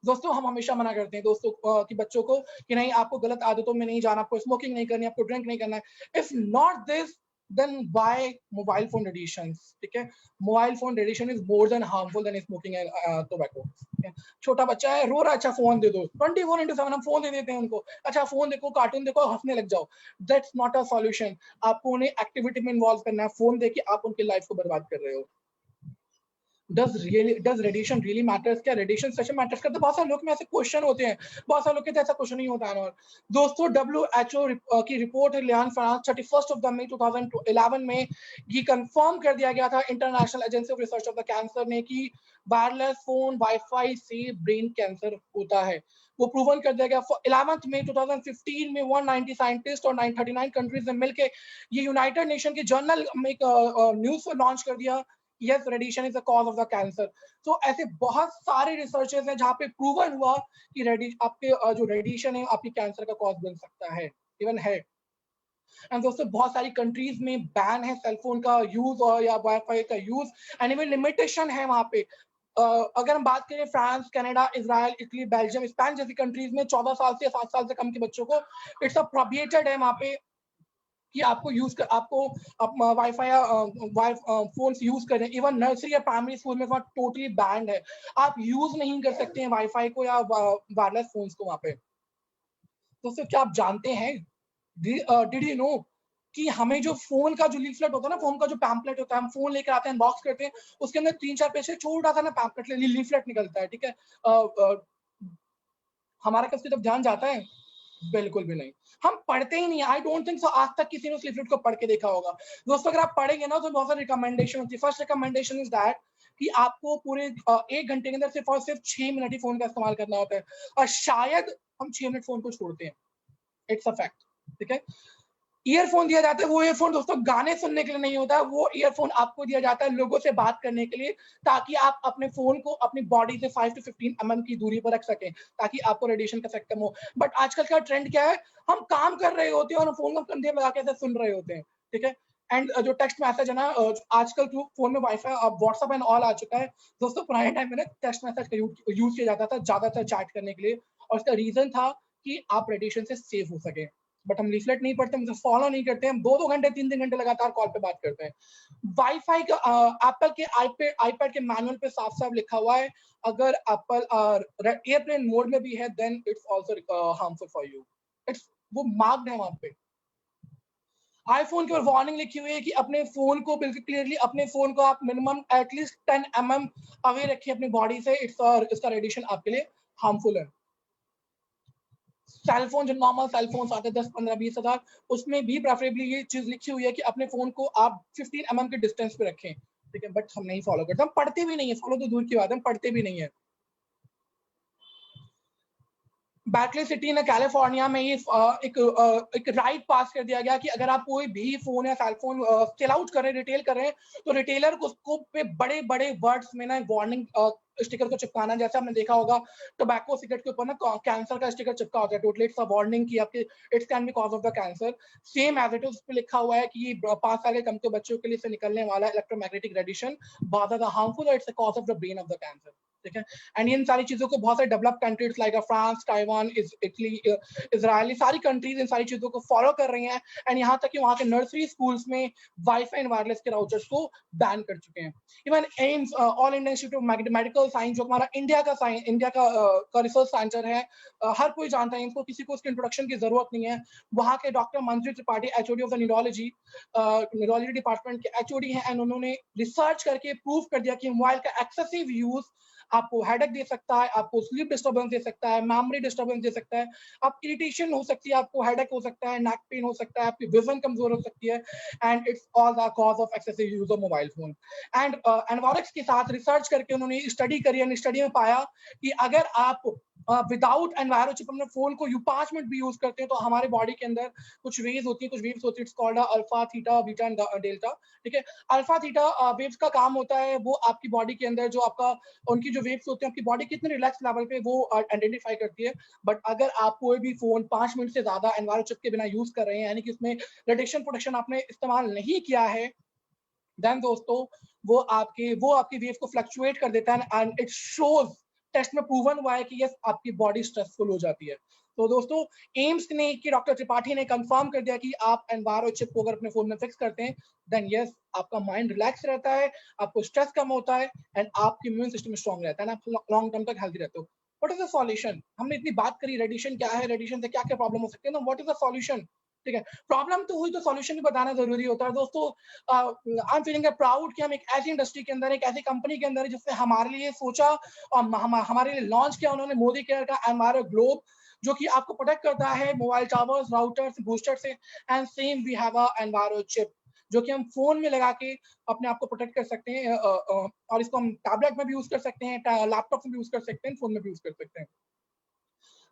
दोस्तों हम हमेशा मना करते हैं दोस्तों कि बच्चों को कि नहीं आपको गलत आदतों में नहीं जाना, आपको स्मोकिंग नहीं करनी, आपको ड्रिंक नहीं करना है। If not this then by mobile phone radiation. ठीक है, mobile phone radiation is more than harmful than smoking and tobacco. छोटा बच्चा है रो रहा है, अच्छा फोन दे दो, 24/7 हम फोन दे देते हैं उनको, अच्छा फोन देखो, कार्टून देखो, हंसने लग जाओ। That's not a solution. आपको उन्हें एक्टिविटी में इन्वॉल्व करना है, फोन देके आप उनकी लाइफ को बर्बाद कर रहे हो। does radiation really matters? क्या रेडिएशन सच में मैटर्स करता है? बहुत सारे लोग में ऐसे क्वेश्चन होते हैं, बहुत सारे लोग कहते हैं ऐसा क्वेश्चन नहीं होता है। और दोस्तों WHO की रिपोर्ट है लियान फ्रांस 31 मई 2011 में ये कंफर्म कर दिया गया था international agency of research of the cancer ने कि वायरलेस फोन वाईफाई से ब्रेन कैंसर होता है। वो प्रूवन कर दिया गया 11 मई 2015 में 190 साइंटिस्ट और 939 कंट्रीज ने मिलकर ये यूनाइटेड नेशन के जर्नल में एक न्यूज लॉन्च कर दिया। Yes, radiation is the cause of the cancer. तो ऐसे बहुत सारे रिसर्चेस हैं जहाँ पे प्रूवन हुआ कि आपके जो रेडिएशन है आपकी कैंसर का कॉज बन सकता है, इवन है। एंड दोस्तों बहुत सारी कंट्रीज में बैन है सेलफोन का यूज और या वाईफाई का यूज, एंड इवन लिमिटेशन है वहाँ पे। अगर हम बात करें France, Canada, Israel, Italy, Belgium, Spain जैसी कंट्रीज में 14 साल से 7 साल से कम के बच्चों को इट्स अ प्रोहिबिटेड है वहाँ पे कि आपको यूज कर आपको वाईफाई या फोन यूज करें। इवन नर्सरी या प्राइमरी स्कूल में वहाँ टोटली बैंड है, आप यूज नहीं कर सकते हैं वाईफाई को या वायरलेस फोन्स को वहाँ पे। दोस्तों क्या आप जानते हैं, डिड यू नो कि हमें जो फोन का जो लीफलेट होता है ना, फोन का जो पैम्पलेट होता है, हम फोन लेकर आते हैं, बॉक्स करते हैं, उसके अंदर 3-4 पेज से छोटा सा ना पैम्पलेट लीफलेट निकलता है। ठीक है, हमारा कभी तब ध्यान जाता है? बिल्कुल भी नहीं, हम पढ़ते ही नहीं। आई डोंट थिंक सो आज तक किसी ने उस लिफलेट को पढ़ के देखा होगा। दोस्तों अगर आप पढ़ेंगे ना तो बहुत सारी रिकमेंडेशन होती है। फर्स्ट रिकमेंडेशन इज दैट कि आपको पूरे 1 घंटे के अंदर सिर्फ और सिर्फ 6 मिनट ही फोन का इस्तेमाल करना होता है, और शायद हम 6 मिनट फोन को छोड़ते हैं। It's a fact. ठीक है, ईयरफोन दिया जाता है, वो ईयरफोन दोस्तों गाने सुनने के लिए नहीं होता है, वो ईयरफोन आपको दिया जाता है लोगों से बात करने के लिए, ताकि आप अपने फोन को अपनी बॉडी से 5 to 15 mm की दूरी पर रख सकें, ताकि आपको रेडिएशन का इफेक्ट कम हो। बट आजकल का ट्रेंड क्या है, हम काम कर रहे होते हैं और फोन को कंधे में लगा के ऐसे सुन रहे होते हैं। ठीक है, एंड जो टेक्स्ट मैसेज है ना, आजकल जो फोन में वाईफाई व्हाट्सएप एंड ऑल आ चुका है दोस्तों। पुराने टाइम में ना टेक्स्ट मैसेज का यूज किया जाता था ज्यादातर चैट करने के लिए, और उसका रीजन था कि आप रेडिएशन से सेफ हो सके। बट हम लीफलेट नहीं पढ़ते, हम फॉलो नहीं करते, हम 2-2 घंटे 3-3 घंटे लगातार कॉल पे बात करते हैं। वाईफाई का एप्पल के आईपैड के मैनुअल पे साफ साफ लिखा हुआ है, अगर एप्पल एयरप्लेन मोड में भी है then it's also harmful for you. It's वो मार्क्ड है वहां पे। आईफोन की ओर वार्निंग लिखी हुई है कि अपने फोन को बिल्कुल क्लियरली, अपने फोन को आप मिनिमम एटलीस्ट 10 mm अवे रखिए अपनी बॉडी से। इसका रेडिएशन आपके लिए हार्मफुल है। सेलफोन जो नॉर्मल सेलफोन आते हैं 10-15-20 हजार, उसमें भी प्रेफरेबली ये चीज लिखी हुई है कि अपने फोन को आप 15 mm के डिस्टेंस पे रखें। ठीक है, बट हम नहीं फॉलो करते, हम पढ़ते भी नहीं है, फॉलो तो दूर की बात है, हम पढ़ते भी नहीं है। बैकले सिटी ने कैलिफोर्निया में ये एक राइट पास कर दिया गया कि अगर आप कोई भी फोन या सेलफोन सेल आउट कर रहे हैं, रिटेल कर रहे हैं, तो रिटेलर को उसको पे बड़े बड़े वर्ड्स में ना वार्निंग स्टिकर को चिपकाना, जैसे आपने देखा होगा टोबैको सिगरेट के ऊपर ना कैंसर का स्टिकर चिपका होता है, टोटली इट्स अ वार्निंग कि आपके it's can be cause of the cancer. Same as it is उस पे लिखा हुआ है कि ये 5 साल के कम के बच्चों के लिए से निकलने वाला इलेक्ट्रोमैग्नेटिक रेडिएशन बहुत ज्यादा हार्मफुल है, it's a cause of the brain of the cancer. ठीक है, एंड इन सारी चीजों को बहुत सारे develop countries like France, Taiwan, Italy, Israel, सारी कंट्रीज इन सारी चीजों को फॉलो कर रही हैं, एंड यहाँ तक कि वहाँ के नर्सरी स्कूल्स में वाईफाई एंड वायरलेस के राउटर्स को बैन कर चुके हैं। Even AIIMS, all India institute of medical science, जो हमारा इंडिया का रिसर्च सेंटर है, हर कोई जानता है इनको, किसी को उसकी इंट्रोडक्शन की जरूरत नहीं है। वहाँ के doctor Manju Tripathi, HOD of the neurology department के एचओडी हैं, एंड उन्होंने रिसर्च करके प्रूव कर दिया कि मोबाइल का एक्सेसिव यूज आपको हेडेक दे सकता है, आपको स्लीप डिस्टर्बेंस दे सकता है, मेमोरी डिस्टर्बेंस दे सकता है, आप इरिटेशन हो सकती है, आपको हेडेक हो सकता है, नेक पेन हो सकता है, आपकी विजन कमजोर हो सकती है, and it's all the cause of excessive use of mobile phone. And Envirox के साथ रिसर्च करके उन्होंने स्टडी करी, एंड स्टडी में पाया कि अगर आप विदाउट एनवायरो चिप अपने फोन को 5 मिनट भी यूज करते हैं, तो हमारे बॉडी के अंदर कुछ वेव्स होती है, कुछ वेव्स होती है, it's called alpha, theta, beta and delta. ठीक है, अल्फा थीटा वेव्स का काम होता है वो आपकी बॉडी के अंदर जो आपका उनकी जो वेव्स होते हैं आपकी बॉडी कितने रिलैक्स लेवल पे वो आइडेंटिफाई करती है। बट अगर आप कोई भी फोन 5 मिनट से ज्यादा एनवायरो चिप के बिना यूज कर रहे हैं, यानी कि उसमें रेडिएशन प्रोटेक्शन आपने इस्तेमाल नहीं किया है, देन दोस्तों वो आपकी वेव को फ्लक्चुएट कर देता है, एंड इट शोज, टेस्ट में प्रूवन हुआ है कि यस आपकी बॉडी स्ट्रेसफुल हो जाती है। तो दोस्तों एम्स ने कि डॉक्टर त्रिपाठी ने कंफर्म कर दिया कि आप एनवायरो चिप को अगर अपने फोन में फिक्स करते हैं, देन यस आपका माइंड रिलैक्स रहता है, आपको स्ट्रेस कम होता है, एंड आपकी इम्यून सिस्टम स्ट्रॉन्ग रहता है, आप लॉन्ग टर्म तक हेल्दी रहते हो। What is the solution? हमने इतनी बात करी रेडिएशन क्या है, रेडिएशन से क्या क्या प्रॉब्लम हो सकती है ना, व्हाट इज द सॉल्यूशन? ठीक है, प्रॉब्लम तो हुई तो सॉल्यूशन भी बताना जरूरी होता है दोस्तों। आई एम फीलिंग प्राउड कि हम एक ऐसी इंडस्ट्री के अंदर, एक ऐसी कंपनी के अंदर जिसने हमारे लिए सोचा और हमारे लिए लॉन्च किया उन्होंने मोदी केयर का एनवायरो ग्लोब, जो कि आपको प्रोटेक्ट करता है मोबाइल टावर्स, राउटर्स, बूस्टर से। And same we have a Enviro chip जो कि हम फोन में लगा के अपने आप को प्रोटेक्ट कर सकते हैं, और इसको हम टैबलेट में भी यूज कर सकते हैं, लैपटॉप में भी यूज कर सकते हैं, फोन में भी यूज कर सकते हैं।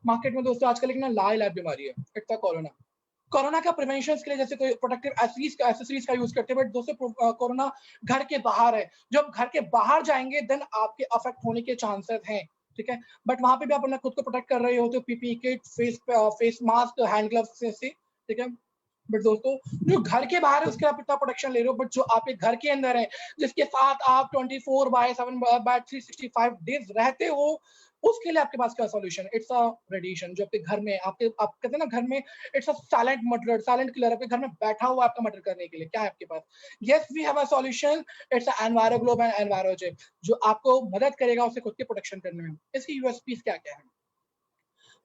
मार्केट में दोस्तों आजकल एक ना लाइलाज बीमारी है, इट्स अ कोरोना का प्रिवेंशन के लिए जैसे कोई प्रोटेक्टिव एसेसरीज का यूज करते हैं, बट दोस्तों कोरोना घर के बाहर है, जब घर के बाहर जाएंगे देन आपके अफेक्ट होने के चांसेस हैं। ठीक है, बट वहां पे भी आप अपना खुद को प्रोटेक्ट कर रहे होते हो, PP kit, face mask, hand gloves से। ठीक है, बट दोस्तों जो घर के बाहर है उसके आप इतना प्रोटेक्शन ले रहे हो, बट जो आपके घर के अंदर है जिसके साथ आप 24/7/365 डेज रहते हो, उसके लिए आपके पास क्या सॉल्यूशन? इट्स अ रेडिएशन, जो आपके घर में आप कहते हैं ना, घर में it's a silent murder, silent killer, आपके घर में बैठा हुआ आपका मर्डर करने के लिए। क्या है आपके पास? Yes we have a solution, it's a enviro globe and enviro chip, जो आपको मदद करेगा उससे खुद की प्रोटेक्शन करने में। इसकी यूएसपीज क्या क्या है?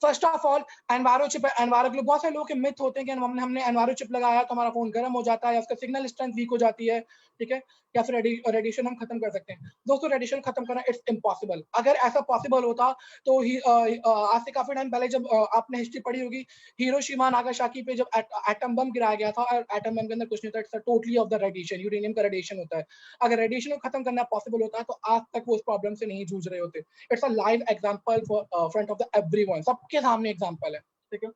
First of all enviro chip, enviro globe, बहुत सारे लोगों के मिथ होते हैं कि हमने एनवायरो चिप लगाया तो हमारा फोन गर्म हो जाता है या उसका सिग्नल स्ट्रेंथ वीक हो जाती है। ठीक है, या फिर रेडिएशन हम खत्म कर सकते हैं। दोस्तों रेडिएशन खत्म करना इट्स इम्पॉसिबल। अगर ऐसा पॉसिबल होता तो आज से काफी टाइम पहले जब आपने हिस्ट्री पढ़ी होगी, हिरोशिमा नागासाकी पे जब एटम बम गिराया गया था, और एटम बम के अंदर कुछ नहीं था, it's totally off the radiation, uranium का रेडिएशन होता है। अगर रेडिएशन को खत्म करना पॉसिबल होता तो आज तक वो उस प्रॉब्लम से नहीं जूझ रहे होते। It's a live example for front of the everyone, सबके सामने एग्जांपल है। ठीक है,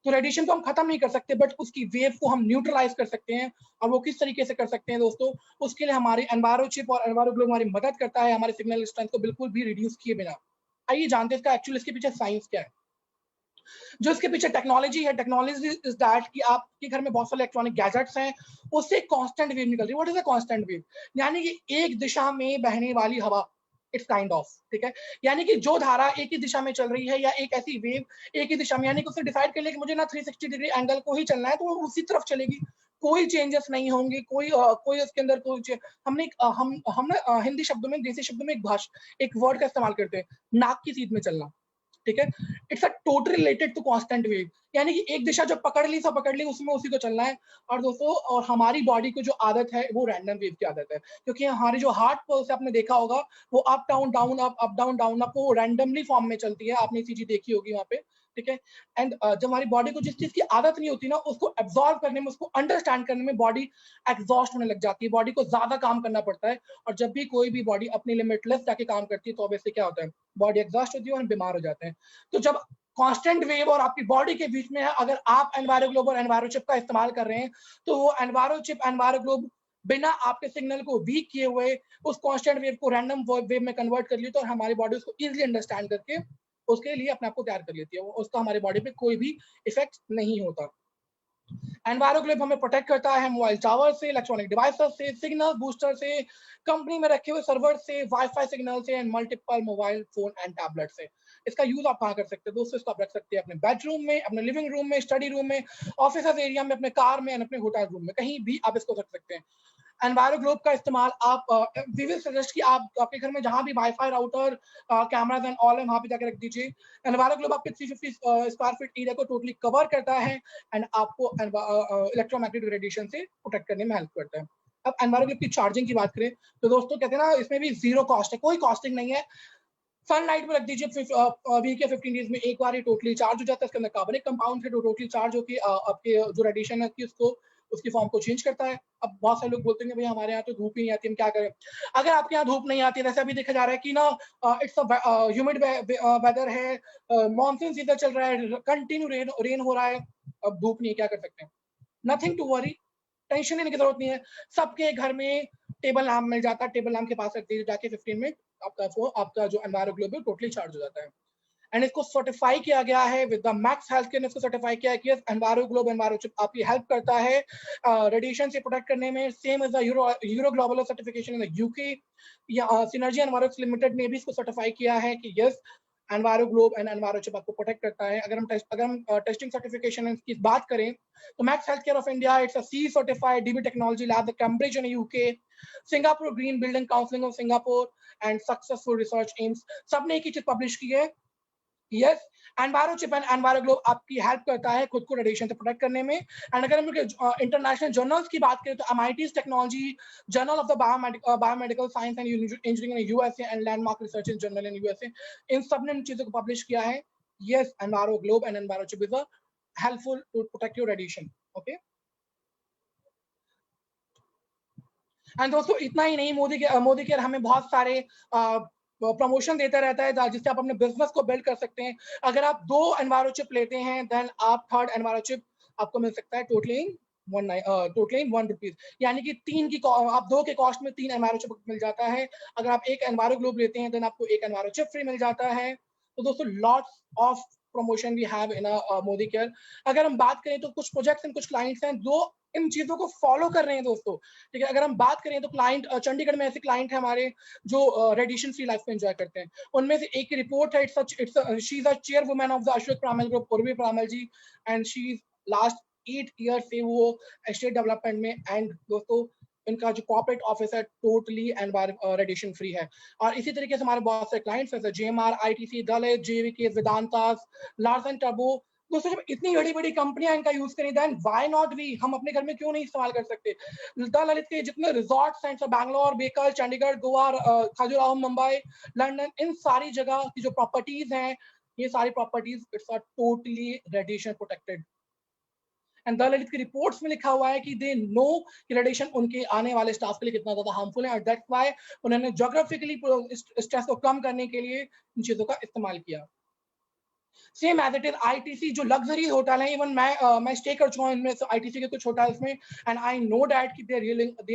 तो रेडिएशन को हम खत्म नहीं कर सकते, बट उसकी वेव को हम न्यूट्रलाइज कर सकते हैं। और वो किस तरीके से कर सकते हैं दोस्तों? उसके लिए हमारी एनवायरो चिप और एनवायरो ग्लोब हमारी मदद करता है, हमारे सिग्नल स्ट्रेंथ को बिल्कुल भी रिड्यूस किए बिना। आइए जानते हैं इसका एक्चुअली इसके पीछे साइंस क्या है। जो इसके पीछे टेक्नोलॉजी है, टेक्नोलॉजी इज दैट कि आपके घर में बहुत सारे इलेक्ट्रॉनिक गैजेट्स हैं, उससे कांस्टेंट वेव निकल रही है। What is a constant wave? यानी कि एक दिशा में बहने वाली हवा, इट्स काइंड ऑफ। ठीक है, यानी कि जो धारा एक ही दिशा में चल रही है, या एक ऐसी वेव एक ही दिशा में, यानी कि उसने डिसाइड कर लिया कि मुझे ना 360 डिग्री एंगल को ही चलना है, तो वो उसी तरफ चलेगी, कोई चेंजेस नहीं होंगे, कोई उसके अंदर कोई हमने हम ना हिंदी शब्दों में, देसी शब्दों में एक वर्ड का इस्तेमाल करते हैं, नाक की सीध में चलना। ठीक है, it's a total related to constant wave, यानी कि एक दिशा जो पकड़ ली सब पकड़ ली, उसमें उसी को चलना है। और दोस्तों और हमारी बॉडी को जो आदत है वो रैंडम वेव की आदत है, क्योंकि हमारी जो हार्ट पल्स आपने देखा होगा वो up down down up down down up, वो रैंडमली फॉर्म में चलती है, आपने चीज देखी होगी वहां पे। ठीक है, एंड जब हमारी बॉडी को जिस चीज की आदत नहीं होती ना, उसको एब्जॉर्व करने में, उसको अंडरस्टैंड करने में बॉडी एग्जॉस्ट होने लग जाती है, बॉडी को ज्यादा काम करना पड़ता है। और जब भी कोई भी बॉडी अपनी लिमिटलेस जाके काम करती है, तो ऑब्वियसली क्या होता है, बॉडी एग्जॉस्ट होती है और हम बीमार हो जाते हैं। तो जब कांस्टेंट वेव और आपकी बॉडी के बीच में है। अगर आप एनवायरोग्लोब और एनवायरोचिप का इस्तेमाल कर रहे हैं तो वो एनवायरोचिप एनवायरोग्लोब बिना आपके सिग्नल को वीक किए हुए उस कांस्टेंट वेव को रैंडम वेव में कन्वर्ट कर लेती है और हमारी बॉडी उसको इजीली अंडरस्टैंड करके उसके लिए अपने आप को तैयार कर लेती है। उसका हमारी बॉडी पे कोई भी इफेक्ट नहीं होता। एनवायरोग्लोब हमें प्रोटेक्ट करता है मोबाइल टावर से, इलेक्ट्रॉनिक डिवाइसेस से, सिग्नल बूस्टर से, कंपनी में रखे हुए सर्वर से, वाईफाई सिग्नल से and multiple mobile phone and tablet से। इसका यूज आप कहाँ कर सकते हैं दोस्तों? इसको आप रख सकते हैं अपने बेडरूम में, अपने लिविंग रूम में, स्टडी रूम में, ऑफिस एरिया में, अपने कार में, अपने होटल रूम में, कहीं भी आप इसको रख सकते हैं। एनवायरोग्लोब का इस्तेमाल आप वी विल सजेस्ट कि आप आपके घर में जहां भी wifi router cameras and all है वहां पे जाकर रख दीजिए। एनवायरोग्लोब आपके 350 स्क्वायर फीट एरिया को टोटली कवर करता है एंड आपको इलेक्ट्रोमैग्नेटिक रेडिएशन से प्रोटेक्ट करने में हेल्प करता है। अब एनवायरोग्लोब की चार्जिंग की बात करें तो दोस्तों कहते हैं ना, इसमें भी जीरो कॉस्ट है, कोई कॉस्टिंग नहीं है। सनलाइट में रख दीजिए वीक या 15 डेज में एक बार ही टोटली चार्ज हो जाता है। इसके अंदर कार्बनिक कंपाउंड है जो टोटली चार्ज होकर आपके जो रेडिएशन है उसको उसकी फॉर्म को चेंज करता है। अब बहुत सारे लोग बोलते हैं भाई हमारे यहाँ तो धूप ही नहीं आती, हम क्या करें? अगर आपके यहाँ धूप नहीं आती, वैसे अभी देखा जा रहा है कि ना इट्स ह्यूमिड वेदर है, मॉनसून सीजन चल रहा है, कंटिन्यू रेन हो रहा है, अब धूप नहीं है, क्या कर सकते हैं? नथिंग टू वरी, टेंशन लेने की जरूरत नहीं है। सबके घर में टेबल लैम्प मिल जाता है, टेबल लैम्प के पास रख दीजिए जाके 15 मिनट आपका जो एनवायरोग्लोब है टोटली चार्ज हो जाता है। एंड इसको सर्टिफाई किया गया है विद द मैक्स हेल्थकेयर ने इसको सर्टिफाई किया है कि एनवायरोग्लोब एनवायरोचिप आपकी हेल्प करता है रेडिएशन से प्रोटेक्ट करने में। Same as the Euro Global certification in the UK या सिनर्जी एनवायरोक्स लिमिटेड ने भी इसको सर्टिफाई किया है कि यस एनवायरोग्लोब एंड एनवायरोचिप आपको प्रोटेक्ट करता है। अगर हम टेस्टिंग सर्टिफिकेशन की बात करें तो Max Healthcare of India it's a C certified DB technology lab Cambridge in UK, Singapore green building council of Singapore and successful research AIIMS, सबने एक ही चीज पब्लिश की है। यस, एनवायरोचिप एंड एनवायरोग्लोब आपकी हेल्प करता है खुद को रेडिएशन से प्रोटेक्ट करने में। एंड अगर हम लोग इंटरनेशनल जर्नल्स की बात करें तो MIT's technology, journal of the biomedical science and engineering in USA and landmark research journal in USA, इन सब ने इन चीजों को पब्लिश किया है। Yes, enviroglobe and envirochip is a helpful to protect your radiation. Okay, and दोस्तों इतना ही नहीं, मोदी केयर हमें बहुत सारे प्रमोशन देता रहता है जिससे आप अपने बिजनेस को बिल्ड कर सकते हैं। अगर आप 2 एनवायरोचिप लेते हैं देन आप 3rd एनवायरोचिप आपको मिल सकता है टोटली 1 रुपीज, यानी कि 3 की आप 2 के कॉस्ट में 3 एनवायरोचिप मिल जाता है। अगर आप 1 एनवायरोग्लोब लेते हैं देन आपको 1 एनवायरोचिप फ्री मिल जाता है। तो दोस्तों lots of promotion we have in Modi care. अगर हम बात करें तो कुछ प्रोजेक्ट्स एंड कुछ क्लाइंट्स हैं जो इन चीजों को फॉलो कर रहे हैं दोस्तों, ठीक है। अगर हम बात करें तो क्लाइंट चंडीगढ़ में ऐसे क्लाइंट है हमारे जो रेडिएशन फ्री लाइफ को एंजॉय करते हैं। उनमें से एक की रिपोर्ट है, she is a chairwoman of the Ashok Piramal group, Urvi Piramal ji, and she is last 8 year से वो स्टेट डेवलपमेंट में। एंड दोस्तों इनका जो कॉर्पोरेट ऑफिस है टोटली रेडिएशन फ्री है। और इसी तरीके से हमारे बहुत से क्लाइंट्स जैसे जेएमआर, आईटीसी, दलित, जेवीके, वेदांतास, लार्सन टर्बो। दोस्तों जब इतनी बड़ी बड़ी कंपनियां इनका यूज करें देन व्हाई नॉट वी, हम अपने घर में क्यों नहीं इस्तेमाल कर सकते? ललित के जितने रिजॉर्ट्स हैं बैंगलोर, बेकर, चंडीगढ़, गोवा, खजुराहो, मुंबई, लंदन, इन सारी जगह की जो प्रॉपर्टीज हैं, ये सारी properties it's are totally radiation protected. And the Lalit की रिपोर्ट्स में लिखा हुआ है कि दे नो कि रेडिएशन उनके आने वाले स्टाफ के लिए कितना ज्यादा हार्मफुल है, और दैट्स व्हाई उन्होंने ज्योग्राफिकली स्ट्रेस को कम करने के लिए इन चीजों का इस्तेमाल किया। Same as it is ITC जो लग्जरी होटल है, इवन मैं स्टे कर चुका हूं इनमें से आईटीसी के कुछ होटल्स में, एंड आई नो दैट कि they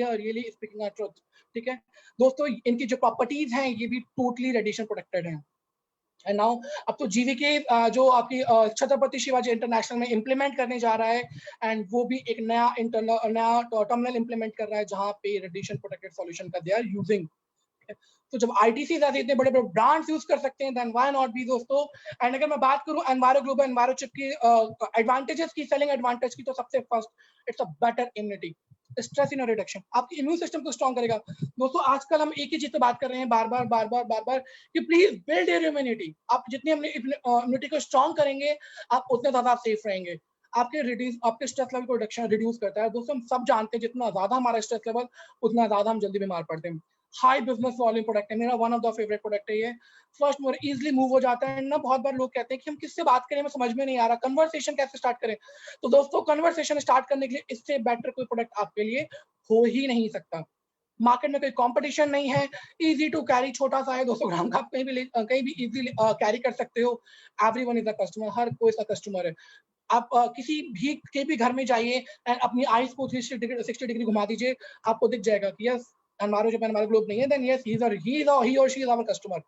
are really speaking a truth, ठीक है दोस्तों। इनकी जो प्रॉपर्टीज हैं ये भी टोटली रेडिएशन प्रोटेक्टेड हैं। एंड नाउ अब तो जीवीके जो आपकी छत्रपति शिवाजी इंटरनेशनल में इंप्लीमेंट करने जा रहा है, एंड वो भी एक नया टर्मिनल इंप्लीमेंट कर रहा है जहां पे रेडिएशन प्रोटेक्टेड सॉल्यूशन का दे आर यूजिंग। तो जब आईटीसी ऐसे इतने बड़े बड़े ब्रांड्स यूज कर सकते हैं देन व्हाई नॉट बी दोस्तों। एंड अगर मैं बात करूं एनवायरोग्लोब एनवायरोचिप की एडवांटेजेस की, सेलिंग एडवांटेज की, तो सबसे first it's a better immunity, stress in reduction, आपकी इम्यून सिस्टम को स्ट्रॉन्ग करेगा। दोस्तों आजकल हम एक ही चीज पे बात कर रहे हैं बार बार कि प्लीज बिल्ड योर इम्यूनिटी। आप जितनी अपनी इम्यूनिटी को स्ट्रॉन्ग करेंगे आप उतने ज्यादा सेफ रहेंगे। आपके स्ट्रेस लेवल को रिड्यूस करता है। दोस्तों हम सब जानते हैं जितना ज्यादा हमारा स्ट्रेस लेवल उतना ज्यादा हम जल्दी बीमार पड़ते हैं। हाई बिजनेस वॉल्यूम प्रोडक्ट है मेरा, one of the favourite product है ये। फर्स्ट मोर इजीली मूव हो जाता है ना। बहुत बार लोग कहते हैं कि हम किससे बात करें, हमें समझ में नहीं आ रहा, कन्वर्सेशन कैसे स्टार्ट करें। तो दोस्तों कन्वर्सेशन स्टार्ट करने के लिए इससे बेटर कोई प्रोडक्ट आपके लिए हो ही नहीं सकता। मार्केट में कोई कंपटीशन नहीं है, इजी टू कैरी, छोटा सा है 200 ग्राम का, आप कहीं भी इजीली कैरी कर सकते हो। एवरीवन इज अ कस्टमर, हर कोई सा कस्टमर है। आप किसी भी घर में जाइए एंड अपनी आईज को 360 डिग्री घुमा दीजिए, आपको दिख जाएगा कि यस एनवायरो जब एनवायरो ग्लोब नहीं है, देन यस ही और she is our customer.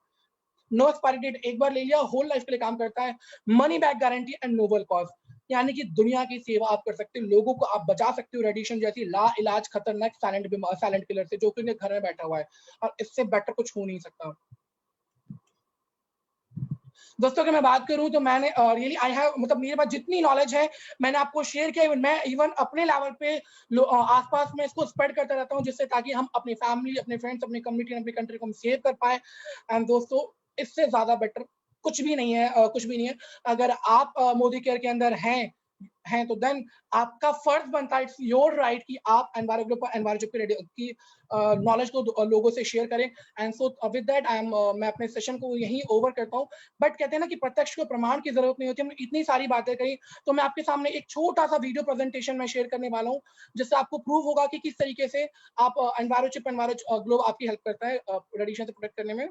No expiry date, एक बार ले लिया, होल लाइफ के लिए काम करता है। Money back guarantee and noble cause, यानी कि दुनिया की सेवा आप कर सकते हो, लोगों को आप बचा सकते हो रेडिएशन जैसी ला इलाज खतरनाक साइलेंट किलर से, जो कि उनके घर में बैठा हुआ है, और इससे बेटर कुछ हो नहीं सकता। दोस्तों अगर मैं बात करूं तो मैंने रियली आई हैव, मतलब मेरे पास जितनी नॉलेज है मैंने आपको शेयर किया। मैं इवन अपने लेवल पे आसपास में इसको स्प्रेड करता रहता हूं, जिससे ताकि हम अपनी फैमिली, अपने फ्रेंड्स, अपनी कम्युनिटी, अपनी कंट्री को हम सेव कर पाए। एंड दोस्तों इससे ज्यादा बेटर कुछ भी नहीं है, कुछ भी नहीं है। अगर आप मोदी केयर के अंदर हैं तो देन आपका फर्ज बनता है, इट्स योर राइट कि आप एनवायरमेंट की नॉलेज को लोगों से शेयर करें। एंड सो विद दैट मैं अपने सेशन को यहीं ओवर करता हूं। बट कहते हैं ना कि प्रत्यक्ष को प्रमाण की जरूरत नहीं होती, हमने इतनी सारी बातें कही, तो मैं आपके सामने एक छोटा सा वीडियो प्रेजेंटेशन में शेयर करने वाला हूं, जिससे आपको प्रूव होगा कि किस तरीके से आप एनवायरो ग्लोब आपकी हेल्प करता है रेडिएशन से प्रोटेक्ट करने में।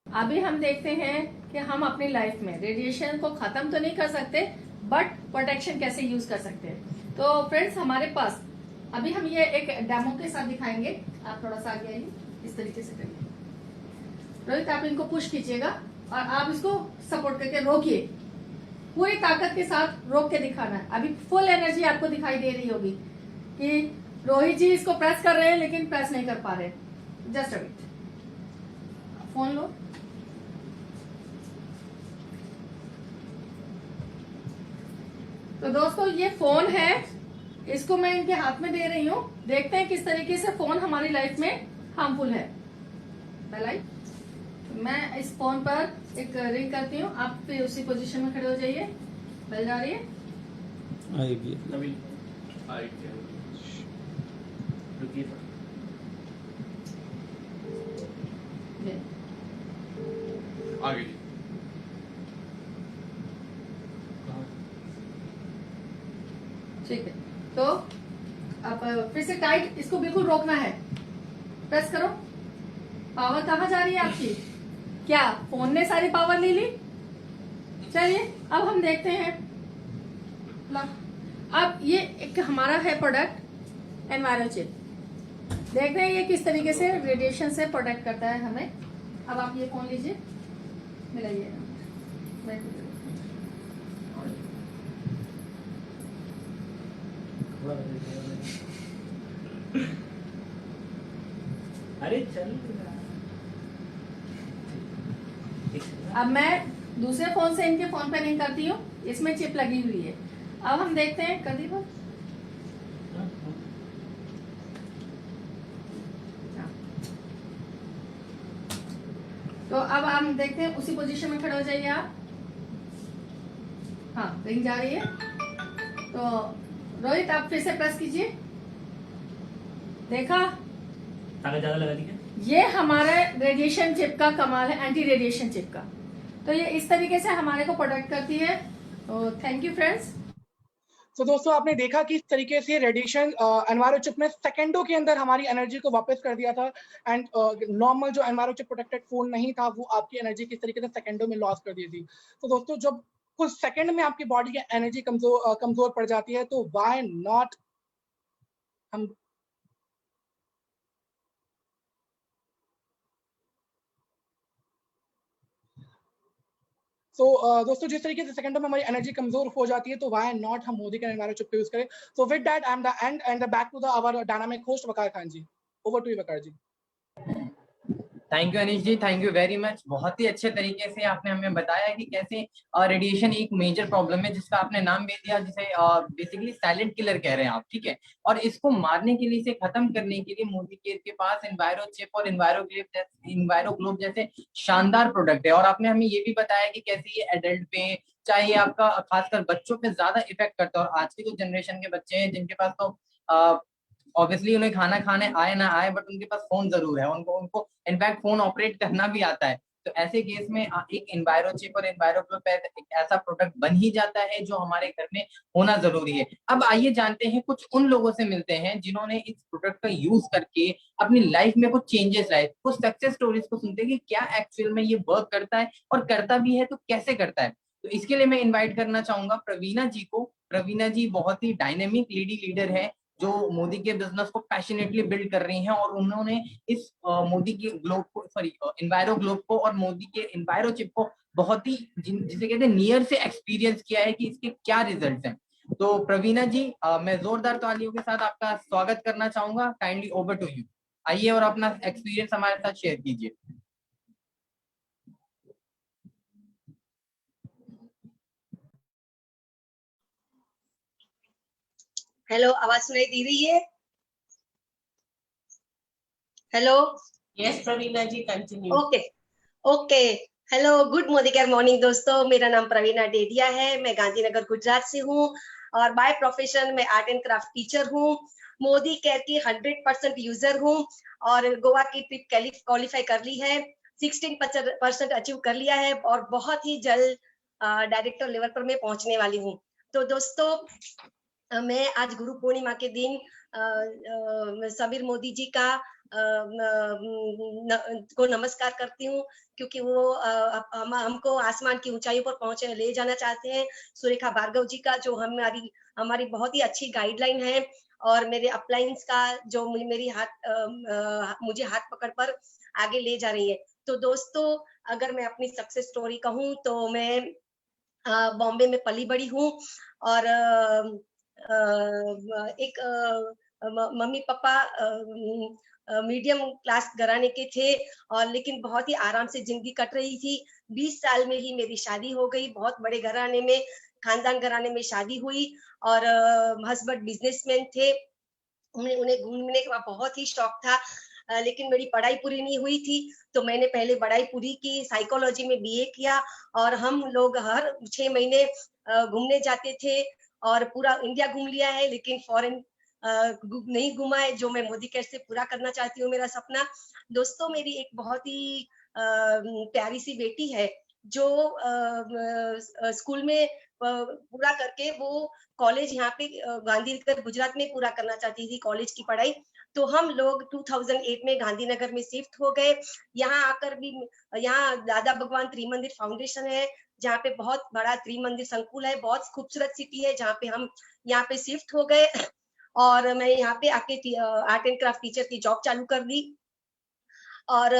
अभी हम देखते हैं कि हम अपनी लाइफ में रेडिएशन को खत्म तो नहीं कर सकते, बट प्रोटेक्शन कैसे यूज कर सकते हैं। तो फ्रेंड्स हमारे पास अभी हम ये एक डेमो के साथ दिखाएंगे। आप थोड़ा सा आगे आइए, इस तरीके से करिए। रोहित आप इनको पुश कीजिएगा और आप इसको सपोर्ट करके रोकिए, पूरी ताकत के साथ रोक के दिखाना है। अभी फुल एनर्जी आपको दिखाई दे रही होगी कि रोहित जी इसको प्रेस कर रहे हैं लेकिन प्रेस नहीं कर पा रहे। जस्ट अ मिनट, फोन लो। तो दोस्तों ये फोन है, इसको मैं इनके हाथ में दे रही हूँ। देखते हैं किस तरीके से फोन हमारी लाइफ में हार्मफुल है। बेल, मैं इस फोन पर एक रिंग करती हूँ, आप फिर उसी पोजीशन में खड़े हो जाइए। बेल जा रही है,
आगे
ठीक है। तो अब फिर से टाइट, इसको बिल्कुल रोकना है, प्रेस करो। पावर कहाँ जा रही है आपकी? क्या फोन ने सारी पावर ले ली? चलिए अब हम देखते हैं। अब ये एक हमारा है प्रोडक्ट एनवायरो चिप, देखते हैं ये किस तरीके से रेडिएशन से प्रोटेक्ट करता है हमें। अब आप ये फोन लीजिए, मिलाइए।
अरे चल,
अब मैं दूसरे फोन से इनके फोन पे नहीं करती हूँ, इसमें चिप लगी हुई है। अब हम देखते हैं, कर दी बात? तो अब हम देखते हैं, उसी पोजीशन में खड़े हो जाइए आप। हाँ रिंग जा रही है। तो रोहित आप फिर से प्रेस कीजिए। देखा,
ताकत ज्यादा लगा दी क्या?
ये हमारा रेडिएशन चिप का कमाल है, एंटी रेडिएशन चिप का। तो ये इस तरीके से हमारे को प्रोटेक्ट करती है। तो थैंक यू फ्रेंड्स।
तो दोस्तों आपने देखा कि इस तरीके से रेडिएशन एनवायरो चिप ने सेकंडों के अंदर हमारी एनर्जी को वापस कर दिया था। एंड नॉर्मल जो एनवायरो चिप प्रोटेक्टेड फोन नहीं था, वो आपकी एनर्जी किस तरीके से सेकंडों में लॉस कर दी थी। तो दोस्तों जब कुछ सेकंड में आपकी बॉडी की एनर्जी कमजोर पड़ जाती है, तो व्हाई नॉट हम दोस्तों जिस तरीके से सेकंडों में हमारी एनर्जी कमजोर हो जाती है, तो व्हाई नॉट हम मोदी के एनवायरो चिप यूज करें। So with that I am the end and the back to the our dynamic host Waqar Khan ji. Over to you Waqar ji.
Thank you Anish ji, thank you very much. बहुत ही अच्छे तरीके से आपने हमें बताया कि कैसे रेडिएशन एक मेजर प्रॉब्लम है, जिसका आपने नाम भी दिया, जिसे बेसिकली साइलेंट किलर कह रहे हैं आप, ठीक है। और इसको मारने के लिए, इसे खत्म करने के लिए मोदी केयर के पास एनवायरो चिप और एनवायरो ग्लोब जैसे शानदार प्रोडक्ट है। और आपने हमें ये भी बताया कि कैसे ये एडल्ट पे, चाहे आपका खासकर बच्चों पे ज्यादा इफेक्ट करता है। और आज की जो जनरेशन के बच्चे हैं, जिनके पास तो ऑब्वियसली उन्हें खाना खाने आए ना आए, बट उनके पास फोन जरूर है, उनको इनफैक्ट फोन ऑपरेट करना भी आता है। तो ऐसे केस में एक एनवायरोचिप और एनवायरोग्लोब एक ऐसा प्रोडक्ट बन ही जाता है जो हमारे घर में होना जरूरी है। अब आइए जानते हैं, कुछ उन लोगों से मिलते हैं जिन्होंने इस प्रोडक्ट का यूज करके अपनी लाइफ में कुछ चेंजेस लाए, कुछ सक्सेस स्टोरीज को सुनते हैं कि क्या एक्चुअल में ये वर्क करता है, और करता भी है तो कैसे करता है। तो इसके लिए मैं इन्वाइट करना चाहूंगा प्रवीणा जी को। प्रवीणा जी बहुत ही डायनेमिक लेडी लीडर है जो मोदी के बिजनेस को पैशनेटली बिल्ड कर रही हैं, और उन्होंने इस मोदी के ग्लोब को, सॉरी एनवायरो ग्लोब को और मोदी के एनवायरो चिप को बहुत ही जिसे कहते हैं नियर से एक्सपीरियंस किया है कि इसके क्या रिजल्ट्स हैं। तो प्रवीणा जी, मैं जोरदार तालियों के साथ आपका स्वागत करना चाहूंगा। काइंडली ओवर टू यू, आइए और अपना एक्सपीरियंस हमारे साथ शेयर कीजिए।
हेलो, आवाज सुनाई दे रही है? Hello,
yes Praveena ji, continue.
Okay okay. Hello, good Modicare morning दोस्तों। मेरा नाम प्रवीणा डेडिया है, मैं गांधीनगर गुजरात से हूँ और बाय प्रोफेशन मैं आर्ट एंड क्राफ्ट टीचर हूँ। मोदी केयर की 100% यूजर हूँ और गोवा की ट्रिप क्वालिफाई कर ली है, 16% अचीव कर लिया है और बहुत ही जल्द डायरेक्टर लेवल पर मैं पहुंचने वाली हूँ। तो दोस्तों, मैं आज गुरु पूर्णिमा के दिन समीर मोदी जी का को नमस्कार करती हूँ, क्योंकि वो हमको आसमान की ऊंचाइयों पर पहुंचे ले जाना चाहते हैं। सुरेखा भार्गव जी का जो हमारी बहुत ही अच्छी गाइडलाइन है, और मेरे अपलाइंस का जो मुझे हाथ पकड़ पर आगे ले जा रही है। तो दोस्तों, अगर मैं अपनी सक्सेस स्टोरी कहूँ तो मैं बॉम्बे में पली बड़ी हूँ और एक मम्मी पापा मीडियम क्लास घराने के थे, और लेकिन बहुत ही आराम से जिंदगी कट रही थी। 20 साल में ही मेरी शादी हो गई। बहुत बड़े घराने में, खानदान घराने में शादी हुई और हस्बैंड बिजनेसमैन थे। उन्हें घूमने का बहुत ही शौक था, लेकिन मेरी पढ़ाई पूरी नहीं हुई थी, तो मैंने पहले पढ़ाई पूरी की, साइकोलॉजी में बीए किया, और हम लोग हर 6 महीने घूमने जाते थे और पूरा इंडिया घूम लिया है, लेकिन फॉरेन नहीं घूमा है, जो मैं मोदी केयर से पूरा करना चाहती हूँ, मेरा सपना। दोस्तों, मेरी एक बहुत ही प्यारी सी बेटी है जो स्कूल में पूरा करके वो कॉलेज यहाँ पे गांधीनगर गुजरात में पूरा करना चाहती थी कॉलेज की पढ़ाई। तो हम लोग 2008 में गांधीनगर में शिफ्ट हो गए। यहाँ आकर भी, यहाँ दादा भगवान त्रिमंदिर फाउंडेशन है, जहाँ पे बहुत बड़ा त्रिमंदिर संकुल है, बहुत खूबसूरत सिटी है, जहाँ पे हम यहाँ पे शिफ्ट हो गए और मैं यहाँ पे आके आर्ट एंड क्राफ्ट टीचर की जॉब चालू कर दी। और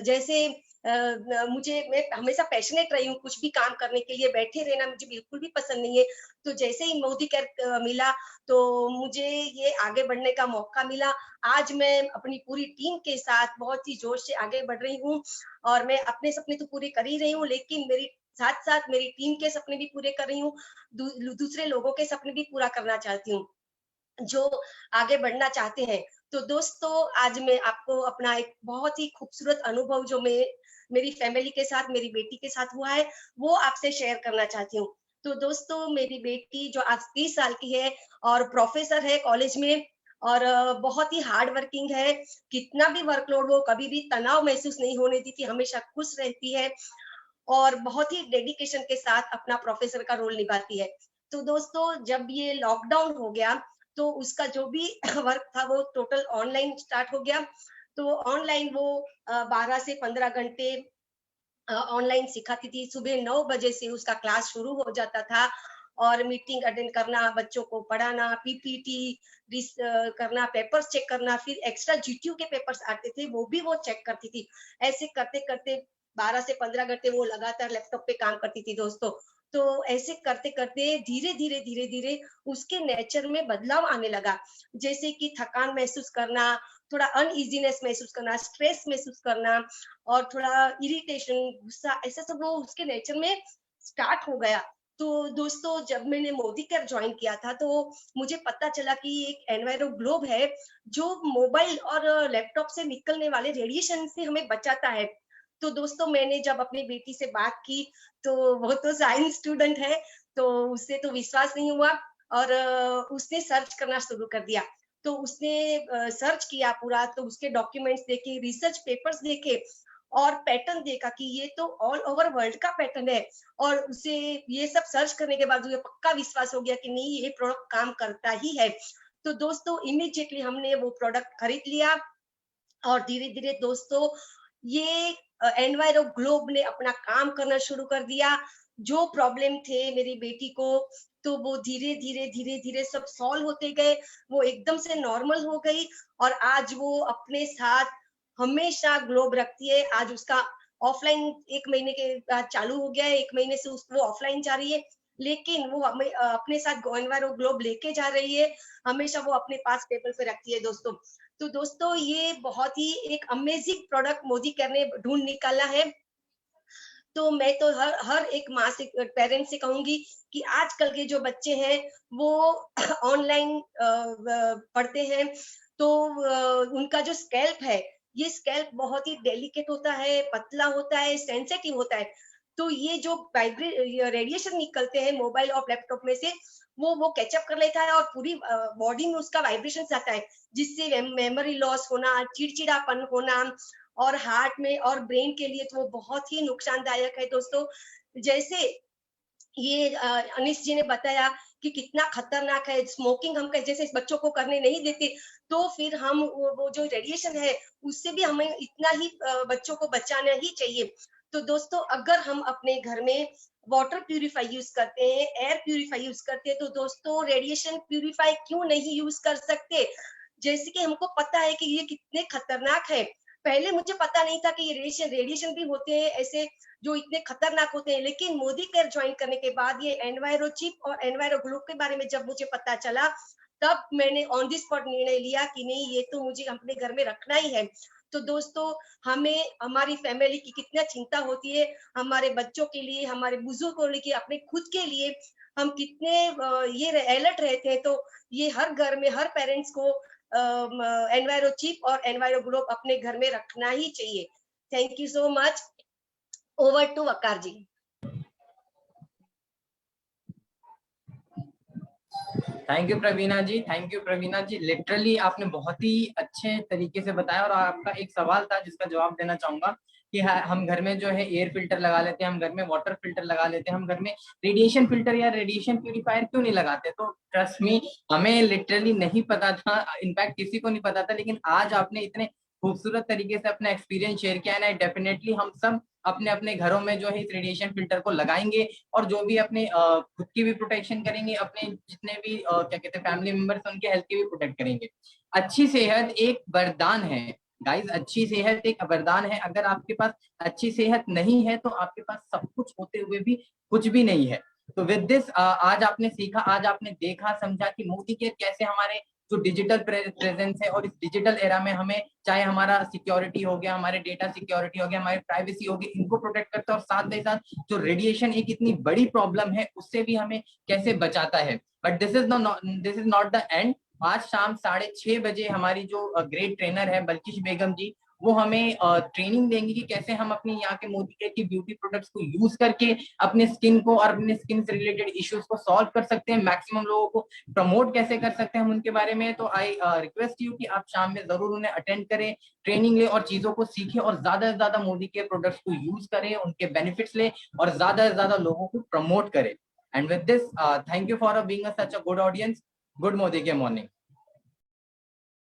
जैसे मैं हमेशा पैशनेट रही हूँ, कुछ भी काम करने के लिए बैठे रहना मुझे बिल्कुल भी पसंद नहीं है। तो जैसे ही मोदी केयर मिला तो मुझे ये आगे बढ़ने का मौका मिला। आज मैं अपनी पूरी टीम के साथ बहुत ही जोश से आगे बढ़ रही हूँ और मैं अपने सपने तो पूरे कर ही रही हूँ, लेकिन मेरी साथ साथ मेरी टीम के सपने भी पूरे कर रही हूँ, दूसरे लोगों के सपने भी पूरा करना चाहती हूँ जो आगे बढ़ना चाहते हैं। तो दोस्तों, आज मैं आपको अपना एक बहुत ही खूबसूरत अनुभव जो मेरी फैमिली के साथ, मेरी बेटी के साथ हुआ है, वो आपसे शेयर करना चाहती हूँ। तो दोस्तों, मेरी बेटी जो आज 30 साल की है और प्रोफेसर है कॉलेज में, और बहुत ही हार्ड वर्किंग है। कितना भी वर्कलोड हो, कभी भी तनाव महसूस नहीं होने देती, हमेशा खुश रहती है और बहुत ही डेडिकेशन के साथ अपना प्रोफेसर का रोल निभाती है। तो दोस्तों, जब ये लॉकडाउन हो गया तो उसका जो भी वर्क था वो टोटल ऑनलाइन स्टार्ट हो गया। तो ऑनलाइन वो 12 से 15 घंटे ऑनलाइन सिखाती थी। सुबह 9 बजे से उसका क्लास शुरू हो जाता था और मीटिंग अटेंड करना, बच्चों को पढ़ाना, पीपीटी करना, पेपर्स चेक करना, फिर एक्स्ट्रा जीटीयू के पेपर्स आते थे वो भी वो चेक करती थी। ऐसे करते करते 12 से 15 घंटे वो लगातार लैपटॉप पे काम करती थी दोस्तों। तो ऐसे करते करते धीरे धीरे उसके नेचर में बदलाव आने लगा, जैसे कि थकान महसूस करना, थोड़ा अनइजीनेस महसूस करना, स्ट्रेस महसूस करना और थोड़ा इरिटेशन, गुस्सा, ऐसा सब वो उसके नेचर में स्टार्ट हो गया। तो दोस्तों, जब मैंने मोदी केयर ज्वाइन किया था तो मुझे पता चला कि एक एनवायरो ग्लोब है जो मोबाइल और लैपटॉप से निकलने वाले रेडिएशन से हमें बचाता है। तो दोस्तों, मैंने जब अपनी बेटी से बात की तो वो तो साइंस स्टूडेंट है, तो उससे तो विश्वास नहीं हुआ और उसने सर्च करना शुरू कर दिया। तो उसने सर्च किया पूरा, तो उसके डॉक्यूमेंट्स देखे, रिसर्च पेपर्स देखे और पैटर्न देखा कि ये तो ऑल ओवर वर्ल्ड का पैटर्न है, और उसे ये सब सर्च करने के बाद मुझे पक्का विश्वास हो गया कि नहीं, ये प्रोडक्ट काम करता ही है। तो दोस्तों इमीडिएटली हमने वो प्रोडक्ट खरीद लिया, और धीरे धीरे दोस्तों ये एनवायरो ग्लोब ने अपना काम करना शुरू कर दिया। जो प्रॉब्लम थे मेरी बेटी को, तो वो धीरे धीरे धीरे धीरे सब सॉल्व होते गए, वो एकदम से नॉर्मल हो गई, और आज वो अपने साथ हमेशा ग्लोब रखती है। आज उसका ऑफलाइन 1 महीने के बाद चालू हो गया है, 1 महीने से वो ऑफलाइन जा रही है, लेकिन वो अपने साथ एनवायरो ग्लोब लेके जा रही है, हमेशा वो अपने पास टेबल पे रखती है दोस्तों। तो दोस्तों ये बहुत ही एक अमेजिंग प्रोडक्ट मोदी केयर ने ढूंढ निकाला है। तो मैं तो हर एक माँ से, पेरेंट्स से कहूंगी कि आजकल के जो बच्चे हैं वो ऑनलाइन पढ़ते हैं, तो उनका जो स्कैल्प है, ये स्कैल्प बहुत ही डेलिकेट होता है, पतला होता है, सेंसिटिव होता है। तो ये जो रेडिएशन निकलते हैं मोबाइल और लैपटॉप में से, वो कैचअप कर लेता है और पूरी बॉडी में उसका वाइब्रेशन जाता है, जिससे मेमोरी लॉस होना, चिड़चिड़ापन होना, और हार्ट में और ब्रेन के लिए तो वो बहुत ही नुकसानदायक है दोस्तों। जैसे ये अनीस जी ने बताया कि कितना खतरनाक है स्मोकिंग, हम जैसे बच्चों को करने नहीं देते, तो फिर हम वो जो रेडिएशन है उससे भी हमें इतना ही बच्चों को बचाना ही चाहिए। तो दोस्तों अगर हम अपने घर में वाटर प्यूरिफाई यूज करते हैं, एयर प्यूरिफाई यूज करते हैं, तो दोस्तों रेडिएशन प्यूरिफाई क्यों नहीं यूज कर सकते? जैसे कि हमको पता है कि ये कितने खतरनाक है, पहले मुझे पता नहीं था कि ये रेडिएशन भी होते हैं ऐसे जो इतने खतरनाक होते हैं, लेकिन मोदी केयर ज्वाइन करने के बाद ये एनवायरो चिप और एनवायरो ग्लोब के बारे में जब मुझे पता चला, तब मैंने ऑन दी स्पॉट निर्णय लिया कि नहीं, ये तो मुझे अपने घर में रखना ही है। तो दोस्तों हमें हमारी फैमिली की कितना चिंता होती है, हमारे बच्चों के लिए, हमारे बुजुर्गों के लिए, अपने खुद के लिए हम कितने ये अलर्ट रहते हैं। तो ये हर घर में हर पेरेंट्स को एनवायरो चिप और एनवायरो ग्लोब अपने घर में रखना ही चाहिए। Thank you so much. Over to Waqar ji.
Thank you Praveena ji, thank you Praveena ji. Literally आपने बहुत ही अच्छे तरीके से बताया, और आपका एक सवाल था जिसका जवाब देना चाहूंगा कि हम घर में जो है एयर फिल्टर लगा लेते हैं, हम घर में वाटर फिल्टर लगा लेते हैं, हम घर में रेडिएशन फिल्टर या रेडिएशन प्यूरिफायर क्यों नहीं लगाते? तो ट्रस्ट मी, हमें लिटरली नहीं पता था, इनफैक्ट किसी को नहीं पता था, लेकिन आज आपने इतने खूबसूरत तरीके से अपना एक्सपीरियंस शेयर किया है। डेफिनेटली हम सब अपने अपने घरों में जो है इस रेडिएशन फिल्टर को लगाएंगे, और जो भी अपने खुद की भी प्रोटेक्शन करेंगे, अपने जितने भी क्या कहते हैं फैमिली मेंबर्स, उनके हेल्थ की भी प्रोटेक्ट करेंगे। अच्छी सेहत एक वरदान है गाइस, अच्छी सेहत एक वरदान है। अगर आपके पास अच्छी सेहत नहीं है तो आपके पास सब कुछ होते हुए भी कुछ भी नहीं है। तो विद दिस आज आपने सीखा, आज आपने देखा समझा कि मोदी केयर कैसे हमारे जो डिजिटल प्रेजेंस है, और इस डिजिटल एरा में हमें, चाहे हमारा सिक्योरिटी हो गया, हमारे डेटा सिक्योरिटी हो गया, हमारी प्राइवेसी हो गई, इनको प्रोटेक्ट करता है, और साथ ही साथ जो रेडिएशन एक इतनी बड़ी प्रॉब्लम है उससे भी हमें कैसे बचाता है। But this is not the end. आज शाम 6:30 बजे हमारी जो ग्रेट ट्रेनर है बल्किश बेगम जी, वो हमें ट्रेनिंग देंगी कि कैसे हम अपनी यहाँ के मोदी केयर की ब्यूटी प्रोडक्ट्स को यूज करके अपने स्किन को और अपने स्किन से रिलेटेड इश्यूज को सॉल्व कर सकते हैं, मैक्सिमम लोगों को प्रमोट कैसे कर सकते हैं हम उनके बारे में। तो आई रिक्वेस्ट यू कि आप शाम में जरूर उन्हें अटेंड करें, ट्रेनिंग ले और चीजों को सीखें, और ज्यादा से ज्यादा मोदी केयर प्रोडक्ट्स को यूज करें, उनके बेनिफिट्स ले, और ज्यादा से ज्यादा लोगों को प्रमोट करें। And with this, thank you for being such a good audience. Good Modicare morning.